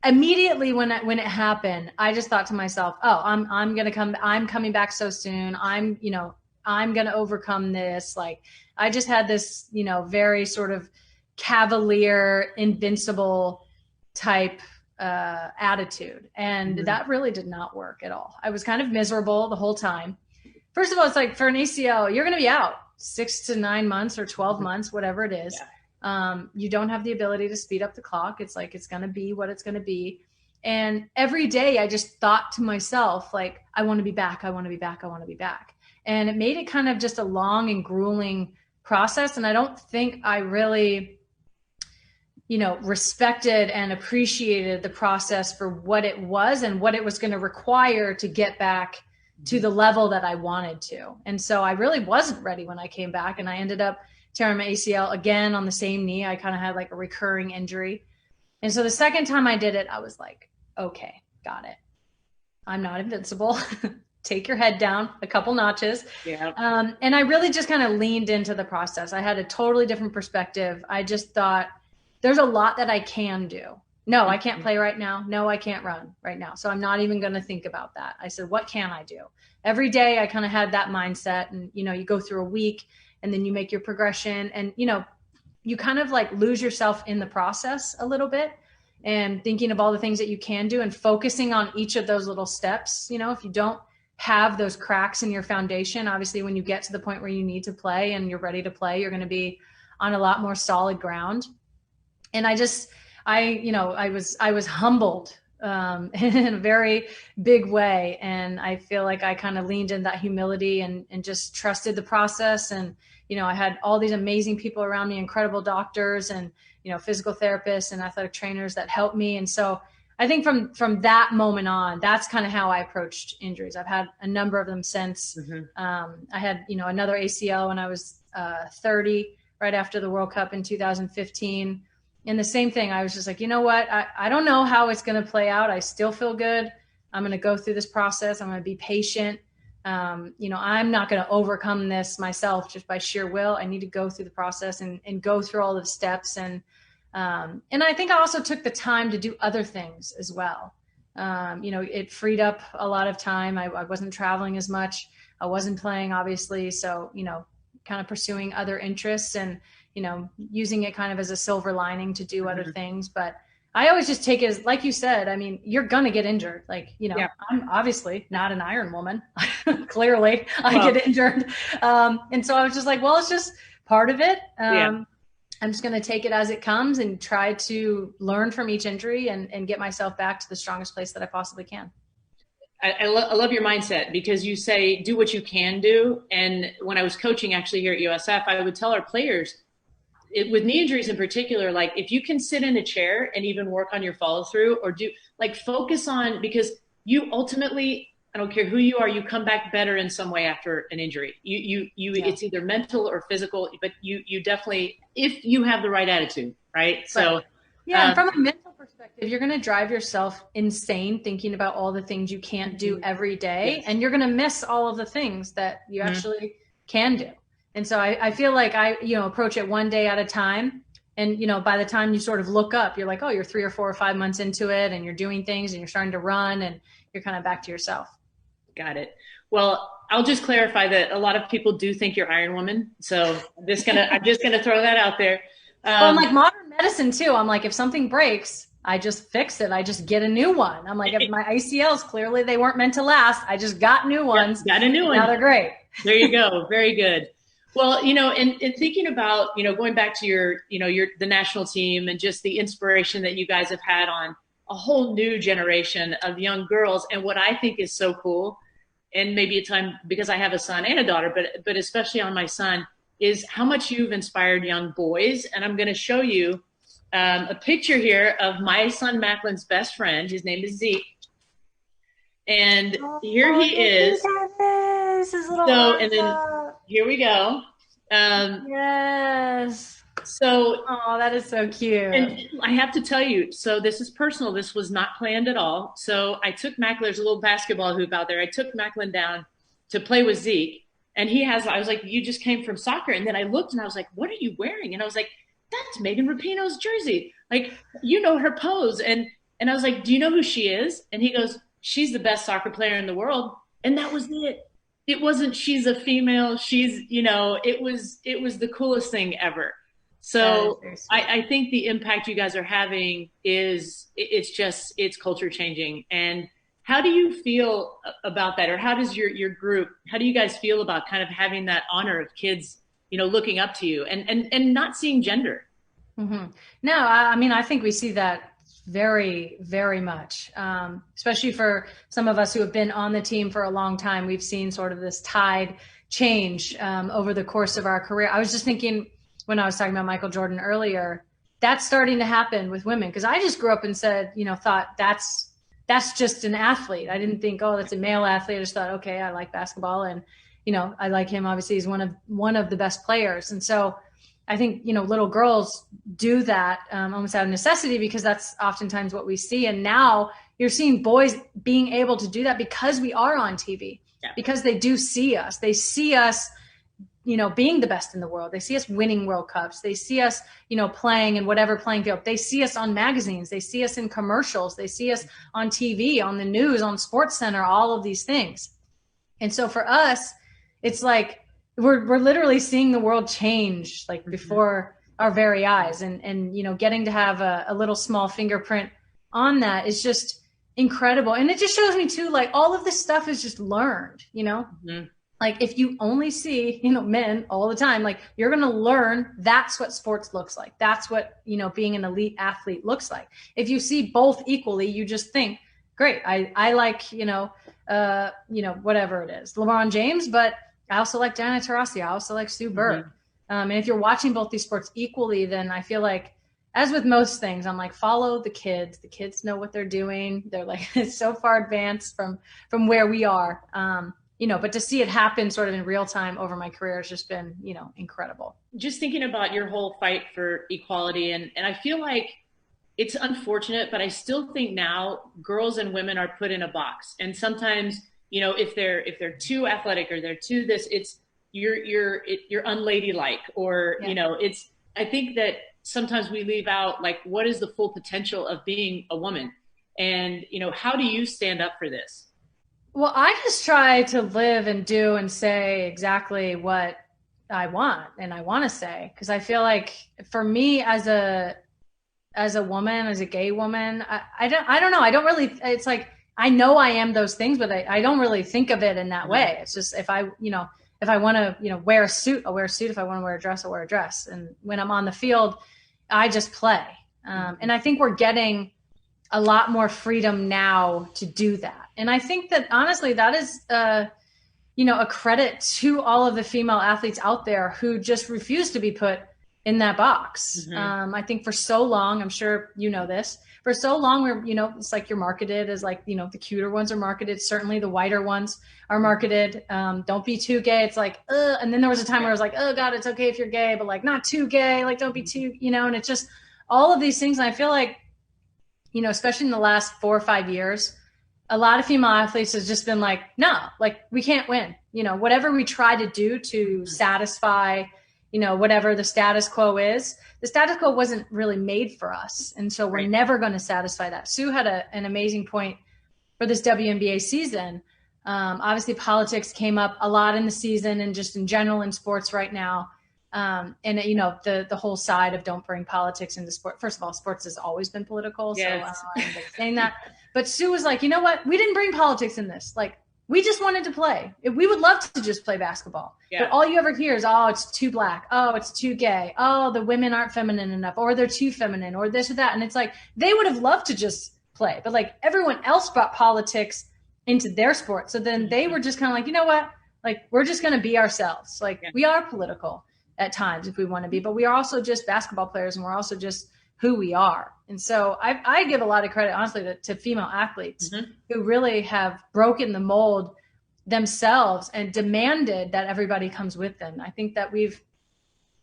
immediately when it happened, I just thought to myself, oh, I'm coming back so soon. I'm going to overcome this. Like, I just had this, very sort of cavalier, invincible type attitude. And that really did not work at all. I was kind of miserable the whole time. First of all, it's like, for an ACL, you're going to be out 6 to 9 months or 12 months, whatever it is. Yeah. You don't have the ability to speed up the clock. It's like, it's going to be what it's going to be. And every day I just thought to myself, like, I want to be back. I want to be back. I want to be back. And it made it kind of just a long and grueling process. And I don't think I really, respected and appreciated the process for what it was and what it was going to require to get back to the level that I wanted to. And so I really wasn't ready when I came back, and I ended up tearing my ACL again on the same knee. I kind of had like a recurring injury. And so the second time I did it, I was like, okay, got it. I'm not invincible. Take your head down a couple notches. Yeah. And I really just kind of leaned into the process. I had a totally different perspective. I just thought, there's a lot that I can do. No, I can't play right now. No, I can't run right now. So I'm not even going to think about that. I said, what can I do? Every day I kind of had that mindset, and, you go through a week and then you make your progression, and, you kind of like lose yourself in the process a little bit, and thinking of all the things that you can do and focusing on each of those little steps. If you don't have those cracks in your foundation, obviously when you get to the point where you need to play and you're ready to play, you're going to be on a lot more solid ground. And I was humbled in a very big way. And I feel like I kind of leaned in that humility and just trusted the process. And, I had all these amazing people around me, incredible doctors and, physical therapists and athletic trainers that helped me. And so I think from that moment on, that's kind of how I approached injuries. I've had a number of them since. I had, another ACL when I was 30, right after the World Cup in 2015. And the same thing, I was just like, you know what? I don't know how it's going to play out. I still feel good. I'm going to go through this process. I'm going to be patient. I'm not going to overcome this myself just by sheer will. I need to go through the process and go through all the steps. And I think I also took the time to do other things as well. It freed up a lot of time. I wasn't traveling as much. I wasn't playing, obviously. So, kind of pursuing other interests and, using it kind of as a silver lining to do other things. But I always just take it as, like you said, I mean, you're going to get injured. Like, I'm obviously not an Iron Woman. Clearly I get injured. And so I was just like, well, it's just part of it. I'm just going to take it as it comes and try to learn from each injury and get myself back to the strongest place that I possibly can. I love your mindset, because you say, do what you can do. And when I was coaching actually here at USF, I would tell our players, with knee injuries in particular, like, if you can sit in a chair and even work on your follow through, or focus on, because you ultimately I don't care who you are, you come back better in some way after an injury. It's either mental or physical, but you definitely, if you have the right attitude, right? So, yeah, and from a mental perspective, you're going to drive yourself insane thinking about all the things you can't do every day, yes. and you're going to miss all of the things that you actually can do. And so I feel like I approach it one day at a time. And, by the time you sort of look up, you're like, oh, you're 3 or 4 or 5 months into it, and you're doing things and you're starting to run and you're kind of back to yourself. Got it. Well, I'll just clarify that a lot of people do think you're Iron Woman. So I'm just gonna throw that out there. Well, like modern medicine too. I'm like, if something breaks, I just fix it. I just get a new one. I'm like, if my ACLs, clearly they weren't meant to last. I just got new ones. Got a new one. Now they're great. There you go. Very good. Well, and thinking about, going back to your the national team and just the inspiration that you guys have had on a whole new generation of young girls. And what I think is so cool, and maybe a time because I have a son and a daughter, but especially on my son, is how much you've inspired young boys. And I'm going to show you a picture here of my son Macklin's best friend. His name is Zeke. And here he is. And then here we go. Yes. So, that is so cute. And I have to tell you, so this is personal. This was not planned at all. So I took Macklin, there's a little basketball hoop out there. I took Macklin down to play with Zeke. And I was like, you just came from soccer. And then I looked and I was like, what are you wearing? And I was like, that's Megan Rapinoe's jersey. Like, her pose. And I was like, do you know who she is? And he goes, she's the best soccer player in the world. And that was it. It wasn't, she's a female. She's, it was the coolest thing ever. So I think the impact you guys are having it's culture changing. And how do you feel about that? Or how does your group, how do you guys feel about kind of having that honor of kids, looking up to you and not seeing gender? Mm-hmm. No, I think we see that very, very much, especially for some of us who have been on the team for a long time. We've seen sort of this tide change over the course of our career. I was just thinking, when I was talking about Michael Jordan earlier, that's starting to happen with women. Because I just grew up and said, thought that's just an athlete. I didn't think, oh, that's a male athlete. I just thought, okay, I like basketball, and I like him. Obviously, he's one of the best players. And so I think little girls do that almost out of necessity, because that's oftentimes what we see. And now you're seeing boys being able to do that because we are on TV, because they do see us. They see us being the best in the world. They see us winning World Cups. They see us, playing in whatever playing field. They see us on magazines. They see us in commercials. They see us on TV, on the news, on SportsCenter, all of these things. And so for us, it's like we're literally seeing the world change like before our very eyes. And getting to have a little small fingerprint on that is just incredible. And it just shows me too, like all of this stuff is just learned, Mm-hmm. Like if you only see, men all the time, like you're going to learn that's what sports looks like. That's what, being an elite athlete looks like. If you see both equally, you just think, great. I like, whatever it is, LeBron James, but I also like Diana Taurasi. I also like Sue Bird. Mm-hmm. And if you're watching both these sports equally, then I feel like, as with most things, I'm like, follow the kids. The kids know what they're doing. They're like so far advanced from where we are. But to see it happen sort of in real time over my career has just been, incredible. Just thinking about your whole fight for equality. And I feel like it's unfortunate, but I still think now girls and women are put in a box. And sometimes, if they're too athletic or they're too this, it's you're unladylike or, I think that sometimes we leave out like, what is the full potential of being a woman? And, how do you stand up for this? Well, I just try to live and do and say exactly what I want and I want to say, because I feel like for me as a woman, as a gay woman, I don't know. I don't really, it's like, I know I am those things, but I don't really think of it in that way. It's just, if I want to, wear a suit, I'll wear a suit. If I want to wear a dress, I'll wear a dress. And when I'm on the field, I just play. And I think we're getting a lot more freedom now to do that. And I think that honestly, that is, a credit to all of the female athletes out there who just refuse to be put in that box. I think for so long, I'm sure you know this, for so long we're, it's like you're marketed as like, the cuter ones are marketed. Certainly the whiter ones are marketed. Don't be too gay. It's like, and then there was a time where I was like, oh God, it's okay if you're gay, but like not too gay. Like don't be too, and it's just all of these things. And I feel like, especially in the last 4 or 5 years, a lot of female athletes has just been like, no, like we can't win, whatever we try to do to satisfy, whatever the status quo is, the status quo wasn't really made for us. And so we're never going to satisfy that. Sue had an amazing point for this WNBA season. Obviously politics came up a lot in the season and just in general in sports right now. And the whole side of don't bring politics into sport. First of all, sports has always been political. Yes. So I'm saying that, but Sue was like, you know what? We didn't bring politics in this. Like, we just wanted to play. We would love to just play basketball. Yeah. But all you ever hear is, oh, it's too black. Oh, it's too gay. Oh, the women aren't feminine enough, or they're too feminine, or this or that. And it's like, they would have loved to just play, but like everyone else brought politics into their sport. So then they were just kind of like, you know what? Like, we're just going to be ourselves. Like we are political at times if we want to be, but we are also just basketball players, and we're also just who we are. And so I give a lot of credit, honestly, to female athletes who really have broken the mold themselves and demanded that everybody comes with them. I think that we've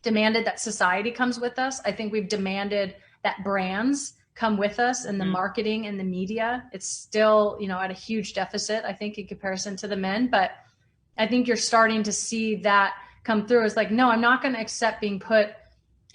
demanded that society comes with us. I think we've demanded that brands come with us, and the marketing and the media. It's still, at a huge deficit, I think, in comparison to the men. But I think you're starting to see that come through. It's like, no, I'm not going to accept being put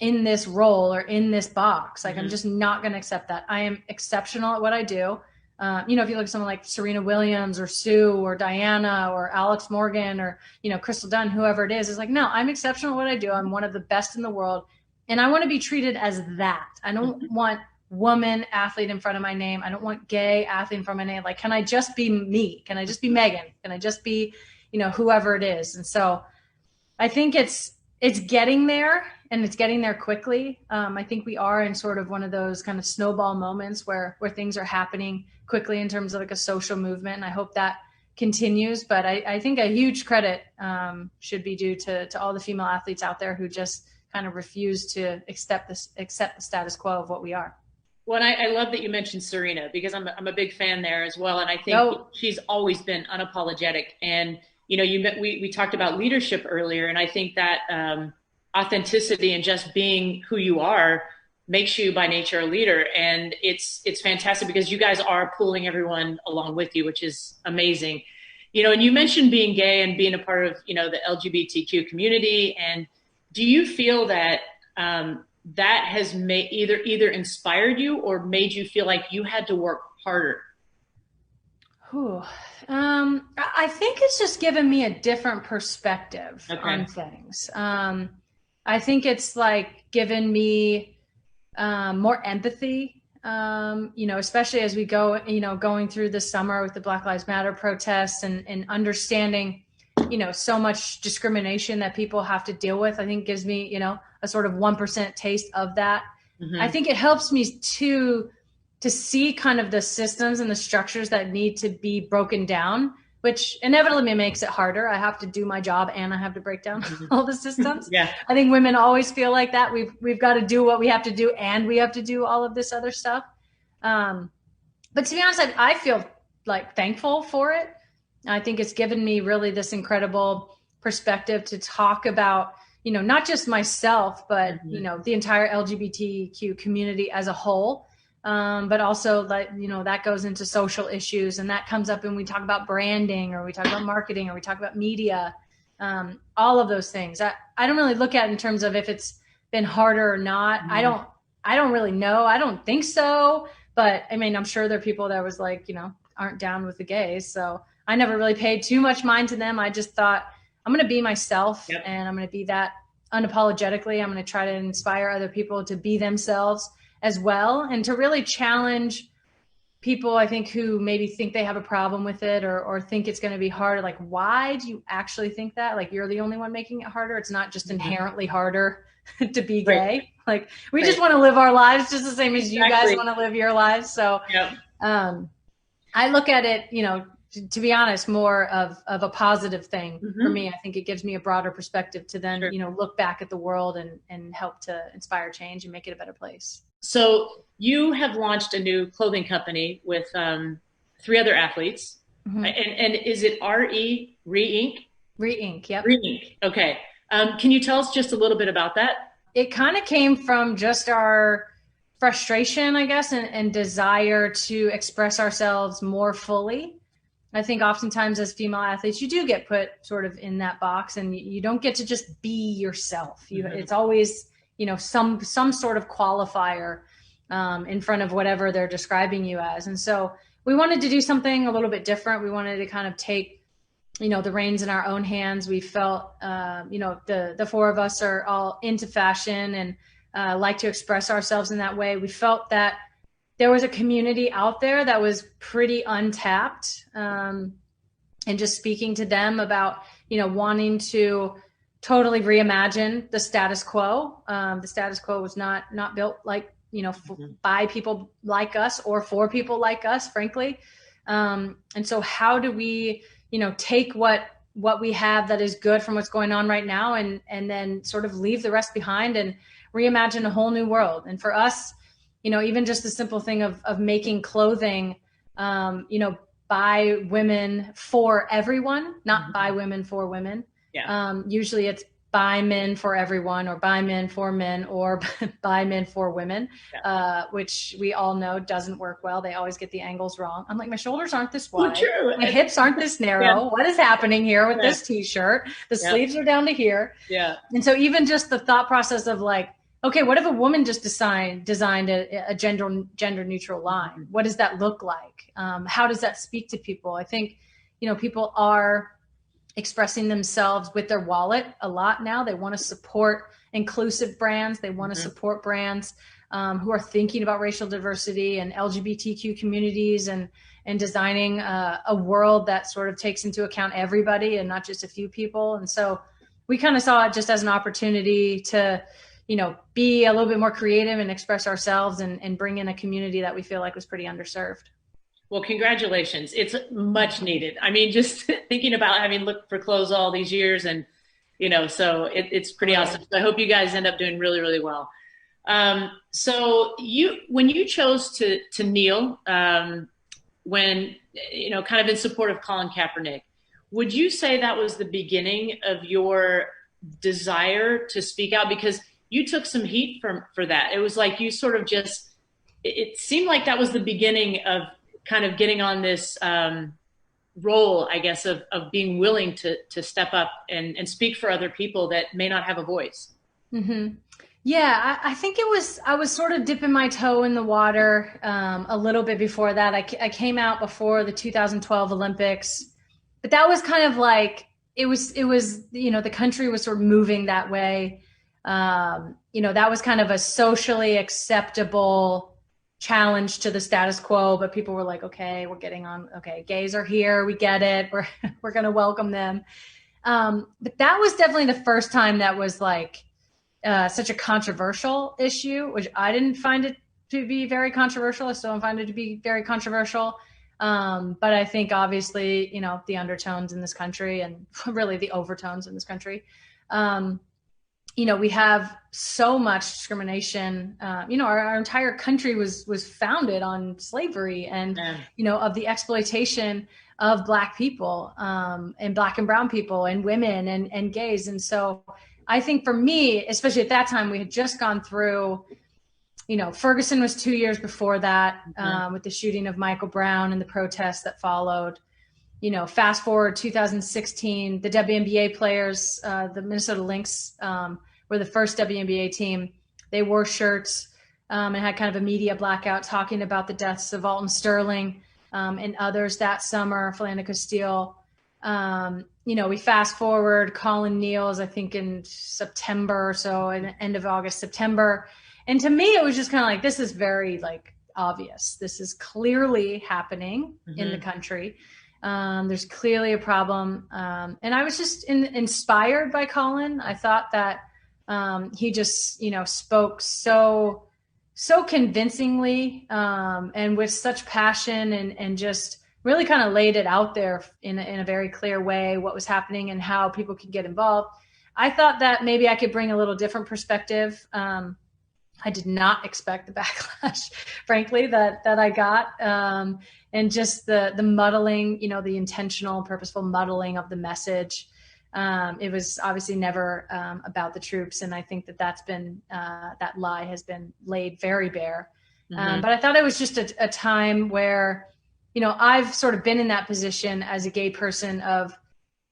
in this role or in this box. Like, I'm just not going to accept that. I am exceptional at what I do. If you look at someone like Serena Williams or Sue or Diana or Alex Morgan or, Crystal Dunn, whoever it is, it's like, no, I'm exceptional at what I do. I'm one of the best in the world. And I want to be treated as that. I don't want woman athlete in front of my name. I don't want gay athlete in front of my name. Like, can I just be me? Can I just be Megan? Can I just be, whoever it is? And so I think it's getting there, and it's getting there quickly. I think we are in sort of one of those kind of snowball moments where things are happening quickly in terms of like a social movement. And I hope that continues. But I think a huge credit should be due to all the female athletes out there who just kind of refuse to accept the status quo of what we are. Well, and I love that you mentioned Serena, because I'm a big fan there as well. And I think she's always been unapologetic. And, we talked about leadership earlier, and I think that authenticity and just being who you are makes you by nature a leader. And it's fantastic because you guys are pulling everyone along with you, which is amazing. And you mentioned being gay and being a part of, the LGBTQ community. And do you feel that that has either inspired you or made you feel like you had to work harder? I think it's just given me a different perspective on things. I think it's like given me more empathy, especially as we go, going through the summer with the Black Lives Matter protests and understanding, so much discrimination that people have to deal with. I think gives me, a sort of 1% taste of that. I think it helps me to see kind of the systems and the structures that need to be broken down, which inevitably makes it harder. I have to do my job and I have to break down all the systems. Yeah. I think women always feel like that. We've got to do what we have to do, and we have to do all of this other stuff. But to be honest, I feel like thankful for it. I think it's given me really this incredible perspective to talk about, not just myself, but, the entire LGBTQ community as a whole. But also that goes into social issues, and that comes up when we talk about branding, or we talk about marketing, or we talk about media, all of those things. I don't really look at it in terms of if it's been harder or not. I don't really know. I don't think so, but I mean, I'm sure there are people that was like, aren't down with the gays. So I never really paid too much mind to them. I just thought, I'm going to be myself, and I'm going to be that unapologetically. I'm going to try to inspire other people to be themselves as well, and to really challenge people, I think, who maybe think they have a problem with it, or think it's going to be harder. Like, why do you actually think that? Like, you're the only one making it harder. It's not just inherently harder to be gay. Right. Like, we just want to live our lives just the same as you guys want to live your lives. So I look at it, to be honest, more of a positive thing Mm-hmm. for me. I think it gives me a broader perspective to then, Sure. look back at the world and help to inspire change and make it a better place. So you have launched a new clothing company with 3 other athletes. Mm-hmm. And is it RE, Re-Inc? Re-Inc, yep. Re-Inc, okay. Can you tell us just a little bit about that? It kind of came from just our frustration, I guess, and desire to express ourselves more fully. I think oftentimes as female athletes, you do get put sort of in that box, and you don't get to just be yourself. It's always, some sort of qualifier in front of whatever they're describing you as. And so we wanted to do something a little bit different. We wanted to kind of take, the reins in our own hands. We felt, the 4 of us are all into fashion and like to express ourselves in that way. We felt that there was a community out there that was pretty untapped, and just speaking to them about, wanting to totally reimagine the status quo. The status quo was not built like, by people like us or for people like us, frankly. And so how do we, take what we have that is good from what's going on right now and then sort of leave the rest behind and reimagine a whole new world. And for us, even just the simple thing of making clothing, by women for everyone, not by women for women. Yeah. Usually it's by men for everyone, or by men for men, or by men for women, which we all know doesn't work well. They always get the angles wrong. I'm like, my shoulders aren't this wide. True. My hips aren't this narrow. Yeah. What is happening here with this t-shirt? The sleeves are down to here. Yeah. And so even just the thought process of like, okay, what if a woman just designed a gender neutral line? What does that look like? How does that speak to people? I think, people are expressing themselves with their wallet a lot now. They want to support inclusive brands. They want to support brands who are thinking about racial diversity and LGBTQ communities and designing a world that sort of takes into account everybody and not just a few people. And so we kind of saw it just as an opportunity to, be a little bit more creative and express ourselves and bring in a community that we feel like was pretty underserved. Well, congratulations. It's much needed. I mean, just thinking about having looked for clothes all these years and, so it's pretty awesome. So I hope you guys end up doing really, really well. So when you chose to kneel, when, kind of in support of Colin Kaepernick, would you say that was the beginning of your desire to speak out? Because you took some heat for that. It was like you sort of it seemed like that was the beginning of kind of getting on this role, I guess, of being willing to step up and speak for other people that may not have a voice. Mm-hmm. Yeah, I think I was sort of dipping my toe in the water a little bit before that. I came out before the 2012 Olympics, but that was kind of like, it was, the country was sort of moving that way. That was kind of a socially acceptable challenge to the status quo, but people were like, okay, we're getting on. Okay, gays are here. We get it. We're going to welcome them. But that was definitely the first time that was like such a controversial issue, which I didn't find it to be very controversial. I still don't find it to be very controversial. But I think obviously, the undertones in this country and really the overtones in this country, we have so much discrimination. Our entire country was founded on slavery and, of the exploitation of Black people and Black and brown people and women and gays. And so I think for me, especially at that time, we had just gone through, Ferguson was 2 years before that with the shooting of Michael Brown and the protests that followed. Fast forward 2016, the WNBA players, the Minnesota Lynx were the first WNBA team. They wore shirts and had kind of a media blackout talking about the deaths of Alton Sterling and others that summer, Philando Castile. We fast forward, Colin kneels, I think in September or so, end of August, September. And to me, it was just kind of like, this is very like obvious. This is clearly happening in the country. There's clearly a problem. And I was just inspired by Colin. I thought that he just, spoke so convincingly and with such passion and just really kind of laid it out there in a very clear way, what was happening and how people could get involved. I thought that maybe I could bring a little different perspective. I did not expect the backlash, frankly, that I got. And just the muddling, the intentional, purposeful muddling of the message. It was obviously never about the troops. And I think that's been, that lie has been laid very bare. But I thought it was just a time where, I've sort of been in that position as a gay person of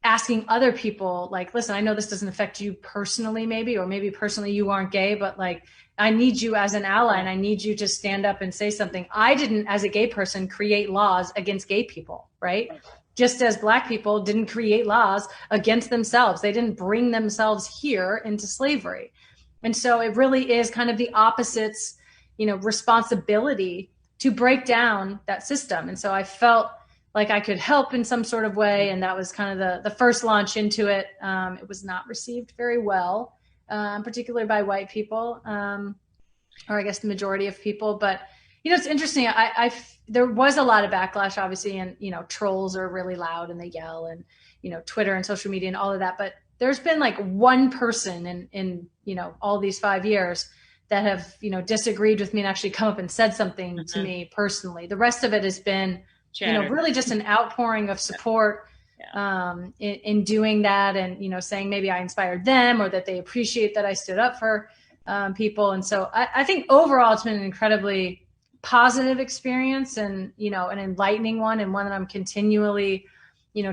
asking other people, like, listen, I know this doesn't affect you personally, or maybe personally you aren't gay, but like, I need you as an ally and I need you to stand up and say something. I didn't, as a gay person, create laws against gay people, right? Just as Black people didn't create laws against themselves. They didn't bring themselves here into slavery. And so it really is kind of the opposite's, responsibility to break down that system. And so I felt like I could help in some sort of way. And that was kind of the first launch into it. It was not received very well, particularly by white people, or I guess the majority of people. But, it's interesting. There was a lot of backlash, obviously, and, trolls are really loud and they yell and, Twitter and social media and all of that. But there's been like one person in all these 5 years that have, disagreed with me and actually come up and said something to me personally. The rest of it has been, really just an outpouring of support in doing that and, saying maybe I inspired them or that they appreciate that I stood up for people. And so I think overall it's been an incredibly positive experience and, an enlightening one and one that I'm continually,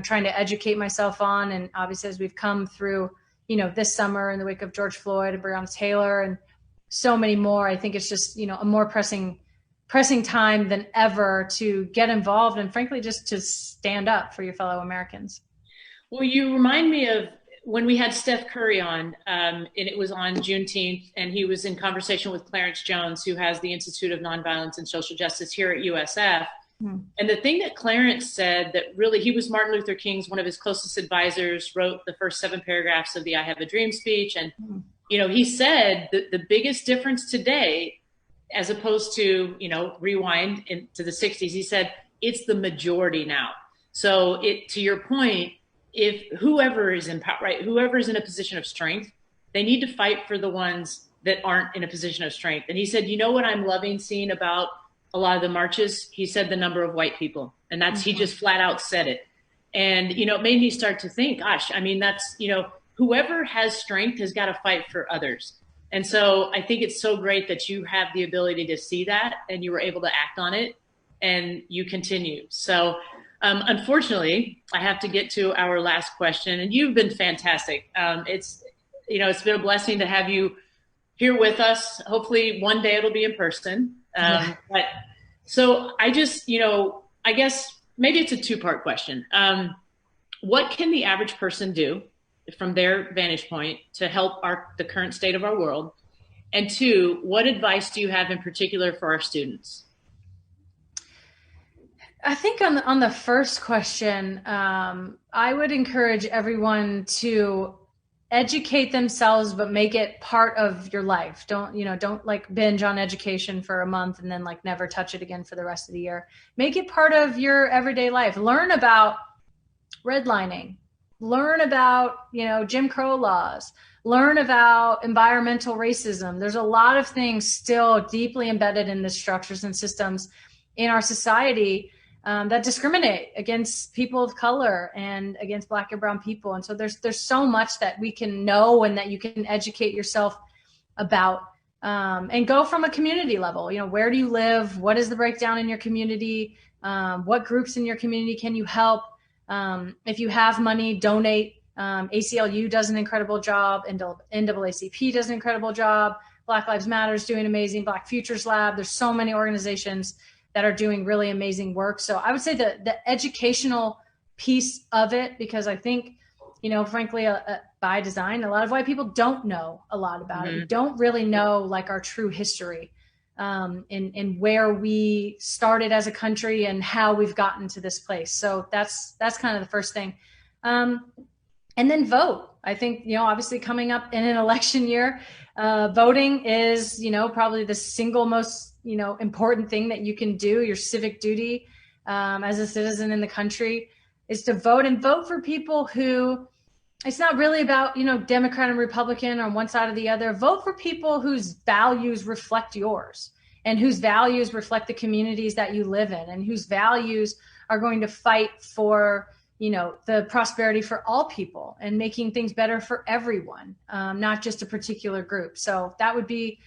trying to educate myself on. And obviously as we've come through, this summer in the wake of George Floyd and Breonna Taylor and so many more, I think it's just, a more pressing time than ever to get involved and frankly, just to stand up for your fellow Americans. Well, you remind me of when we had Steph Curry on, and it was on Juneteenth, and he was in conversation with Clarence Jones, who has the Institute of Nonviolence and Social Justice here at USF. And the thing that Clarence said that really, he was Martin Luther King's, one of his closest advisors, wrote the first 7 paragraphs of the I Have a Dream speech. And, he said that the biggest difference today, as opposed to, rewind into the 60s, he said, it's the majority now. So to your point, if whoever is in power, right, whoever is in a position of strength, they need to fight for the ones that aren't in a position of strength. And he said, what I'm loving seeing about a lot of the marches? He said the number of white people, and that's, he just flat out said it. And, it made me start to think, gosh, that's, whoever has strength has got to fight for others. And so I think it's so great that you have the ability to see that and you were able to act on it and you continue. So unfortunately, I have to get to our last question, and you've been fantastic. It's been a blessing to have you here with us. Hopefully one day it'll be in person. But so I just, I guess maybe it's a 2-part question. What can the average person do from their vantage point to help the current state of our world? And 2, what advice do you have in particular for our students? I think on the first question, I would encourage everyone to educate themselves, but make it part of your life. Don't like binge on education for a month and then like never touch it again for the rest of the year. Make it part of your everyday life. Learn about redlining. Learn about, Jim Crow laws. Learn about environmental racism. There's a lot of things still deeply embedded in the structures and systems in our society that discriminate against people of color and against Black and brown people. And so there's so much that we can know and that you can educate yourself about, and go from a community level. Where do you live? What is the breakdown in your community? What groups in your community can you help? If you have money, donate. ACLU does an incredible job. NAACP does an incredible job. Black Lives Matter is doing amazing. Black Futures Lab. There's so many organizations that are doing really amazing work. So I would say the educational piece of it, because I think, frankly, by design, a lot of white people don't know a lot about it. We don't really know like our true history, and where we started as a country and how we've gotten to this place. So that's kind of the first thing. And then vote. I think, obviously coming up in an election year, voting is, probably the single most, important thing that you can do, your civic duty. as a citizen in the country is to vote, and vote for people who, it's not really about, Democrat and Republican on one side or the other. Vote for people whose values reflect yours, and whose values reflect the communities that you live in, and whose values are going to fight for, the prosperity for all people and making things better for everyone, not just a particular group. So that would be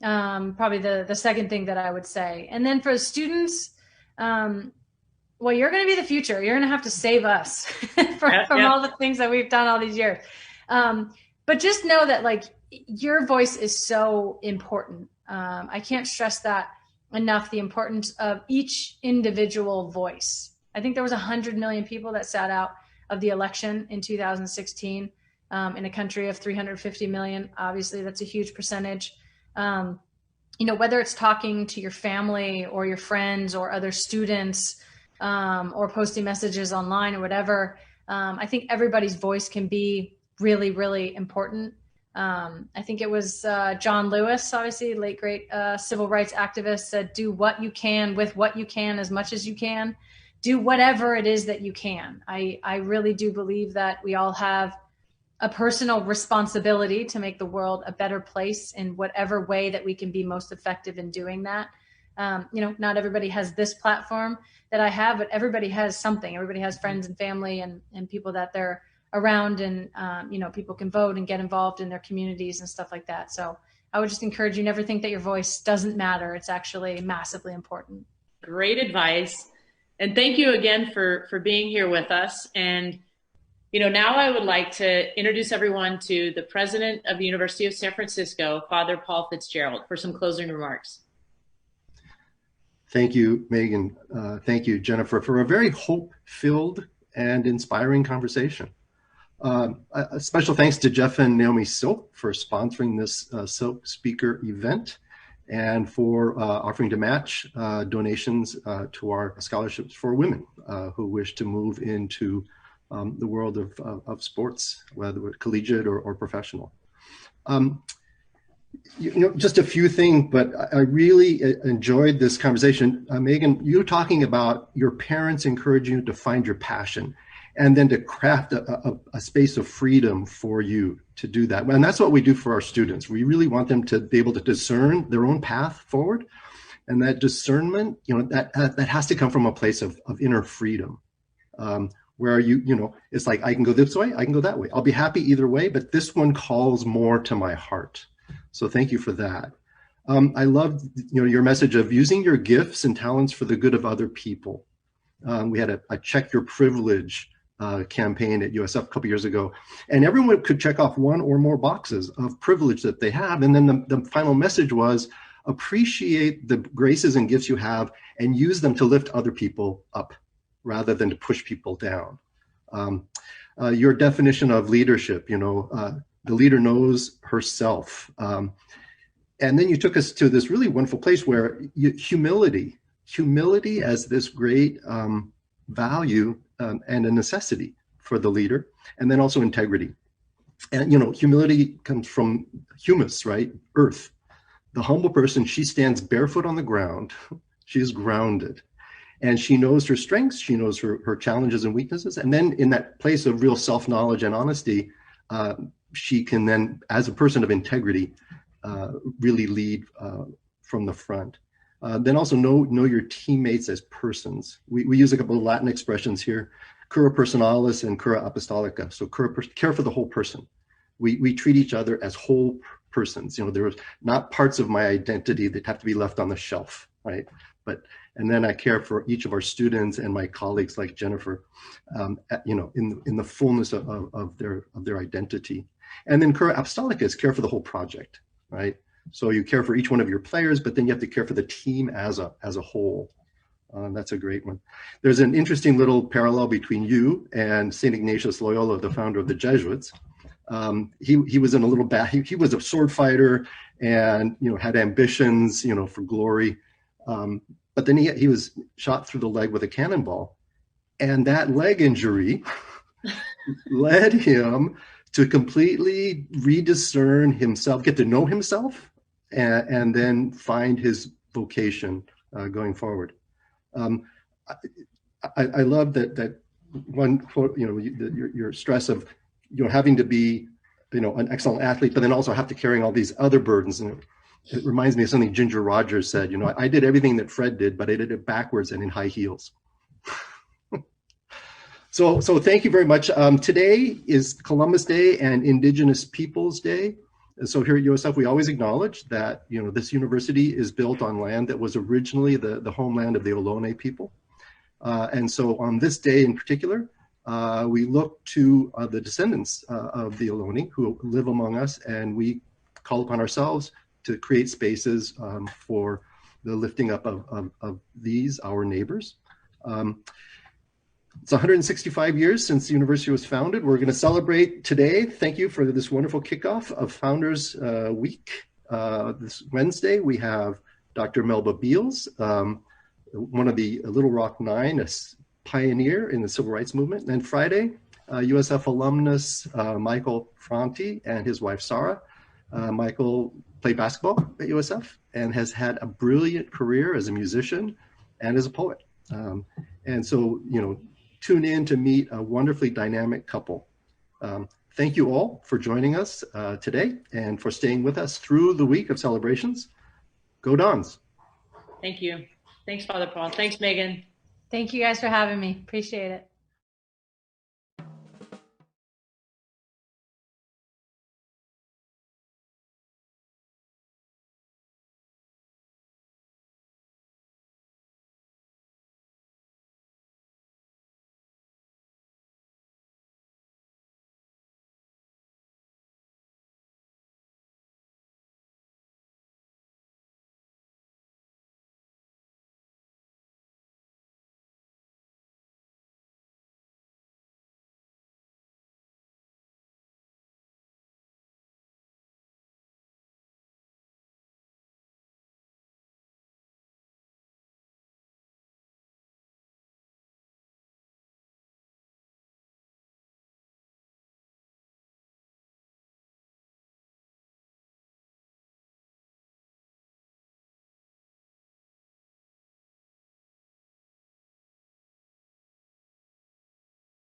probably the second thing that I would say. And then for the students, well, you're going to be the future. You're going to have to save us from all the things that we've done all these years. But just know that your voice is so important. I can't stress that enough, the importance of each individual voice. I think there was 100 million people that sat out of the election in 2016 in a country of 350 million. Obviously, that's a huge percentage. Whether it's talking to your family or your friends or other students, or posting messages online or whatever, I think everybody's voice can be really, really important. I think it was John Lewis, obviously, late great civil rights activist, said, do what you can with what you can as much as you can. Do whatever it is that you can. I really do believe that we all have a personal responsibility to make the world a better place in whatever way that we can be most effective in doing that. Not everybody has this platform that I have, but everybody has something. Everybody has friends and family and people that they're around, and, people can vote and get involved in their communities and stuff like that. So I would just encourage you, never think that your voice doesn't matter. It's actually massively important. Great advice. And thank you again for being here with us. And, now I would like to introduce everyone to the president of the University of San Francisco, Father Paul Fitzgerald, for some closing remarks. Thank you, Megan. Thank you, Jennifer, for a very hope-filled and inspiring conversation. A special thanks to Jeff and Naomi Silk for sponsoring this Silk Speaker event, and for offering to match donations to our scholarships for women who wish to move into the world of sports, whether collegiate or professional. Just a few things, but I really enjoyed this conversation. Megan, you talking about your parents encouraging you to find your passion and then to craft a space of freedom for you to do that. And that's what we do for our students. We really want them to be able to discern their own path forward. And that discernment, that has to come from a place of inner freedom, where it's like, I can go this way, I can go that way. I'll be happy either way, but this one calls more to my heart. So thank you for that. I loved your message of using your gifts and talents for the good of other people. We had a Check Your Privilege campaign at USF a couple years ago, and everyone could check off one or more boxes of privilege that they have. And then the final message was, appreciate the graces and gifts you have and use them to lift other people up rather than to push people down. Your definition of leadership, the leader knows herself. And then you took us to this really wonderful place where humility as this great value and a necessity for the leader, and then also integrity. And, humility comes from humus, right? Earth. The humble person, she stands barefoot on the ground. She is grounded. And she knows her strengths. She knows her challenges and weaknesses. And then in that place of real self-knowledge and honesty, she can then, as a person of integrity, really lead from the front. Then also know your teammates as persons. We use a couple of Latin expressions here, cura personalis and cura apostolica. So care for the whole person. We treat each other as whole persons. There are not parts of my identity that have to be left on the shelf, right? And then I care for each of our students and my colleagues like Jennifer, in the fullness of their identity. And then cura apostolica is care for the whole project, right? So you care for each one of your players, but then you have to care for the team as a whole. That's a great one. There's an interesting little parallel between you and St. Ignatius Loyola, the founder of the Jesuits. He was in a little he was a sword fighter and had ambitions for glory, but then he was shot through the leg with a cannonball, and that leg injury led him to completely rediscern himself, get to know himself, and then find his vocation going forward. I love that one quote, your stress of, having to be, an excellent athlete, but then also have to carrying all these other burdens. And it reminds me of something Ginger Rogers said, I did everything that Fred did, but I did it backwards and in high heels. So thank you very much. Today is Columbus Day and Indigenous Peoples Day. So here at USF, we always acknowledge that, this university is built on land that was originally the homeland of the Ohlone people. And so on this day in particular, we look to the descendants of the Ohlone who live among us, and we call upon ourselves to create spaces for the lifting up of these, our neighbors. It's 165 years since the university was founded. We're going to celebrate today. Thank you for this wonderful kickoff of Founders Week. This Wednesday, we have Dr. Melba Beals, one of the Little Rock Nine, a pioneer in the civil rights movement. And Friday, USF alumnus Michael Franti and his wife, Sarah. Michael played basketball at USF and has had a brilliant career as a musician and as a poet. And so, tune in to meet a wonderfully dynamic couple. Thank you all for joining us today and for staying with us through the week of celebrations. Go Dons. Thank you. Thanks, Father Paul. Thanks, Megan. Thank you guys for having me. Appreciate it.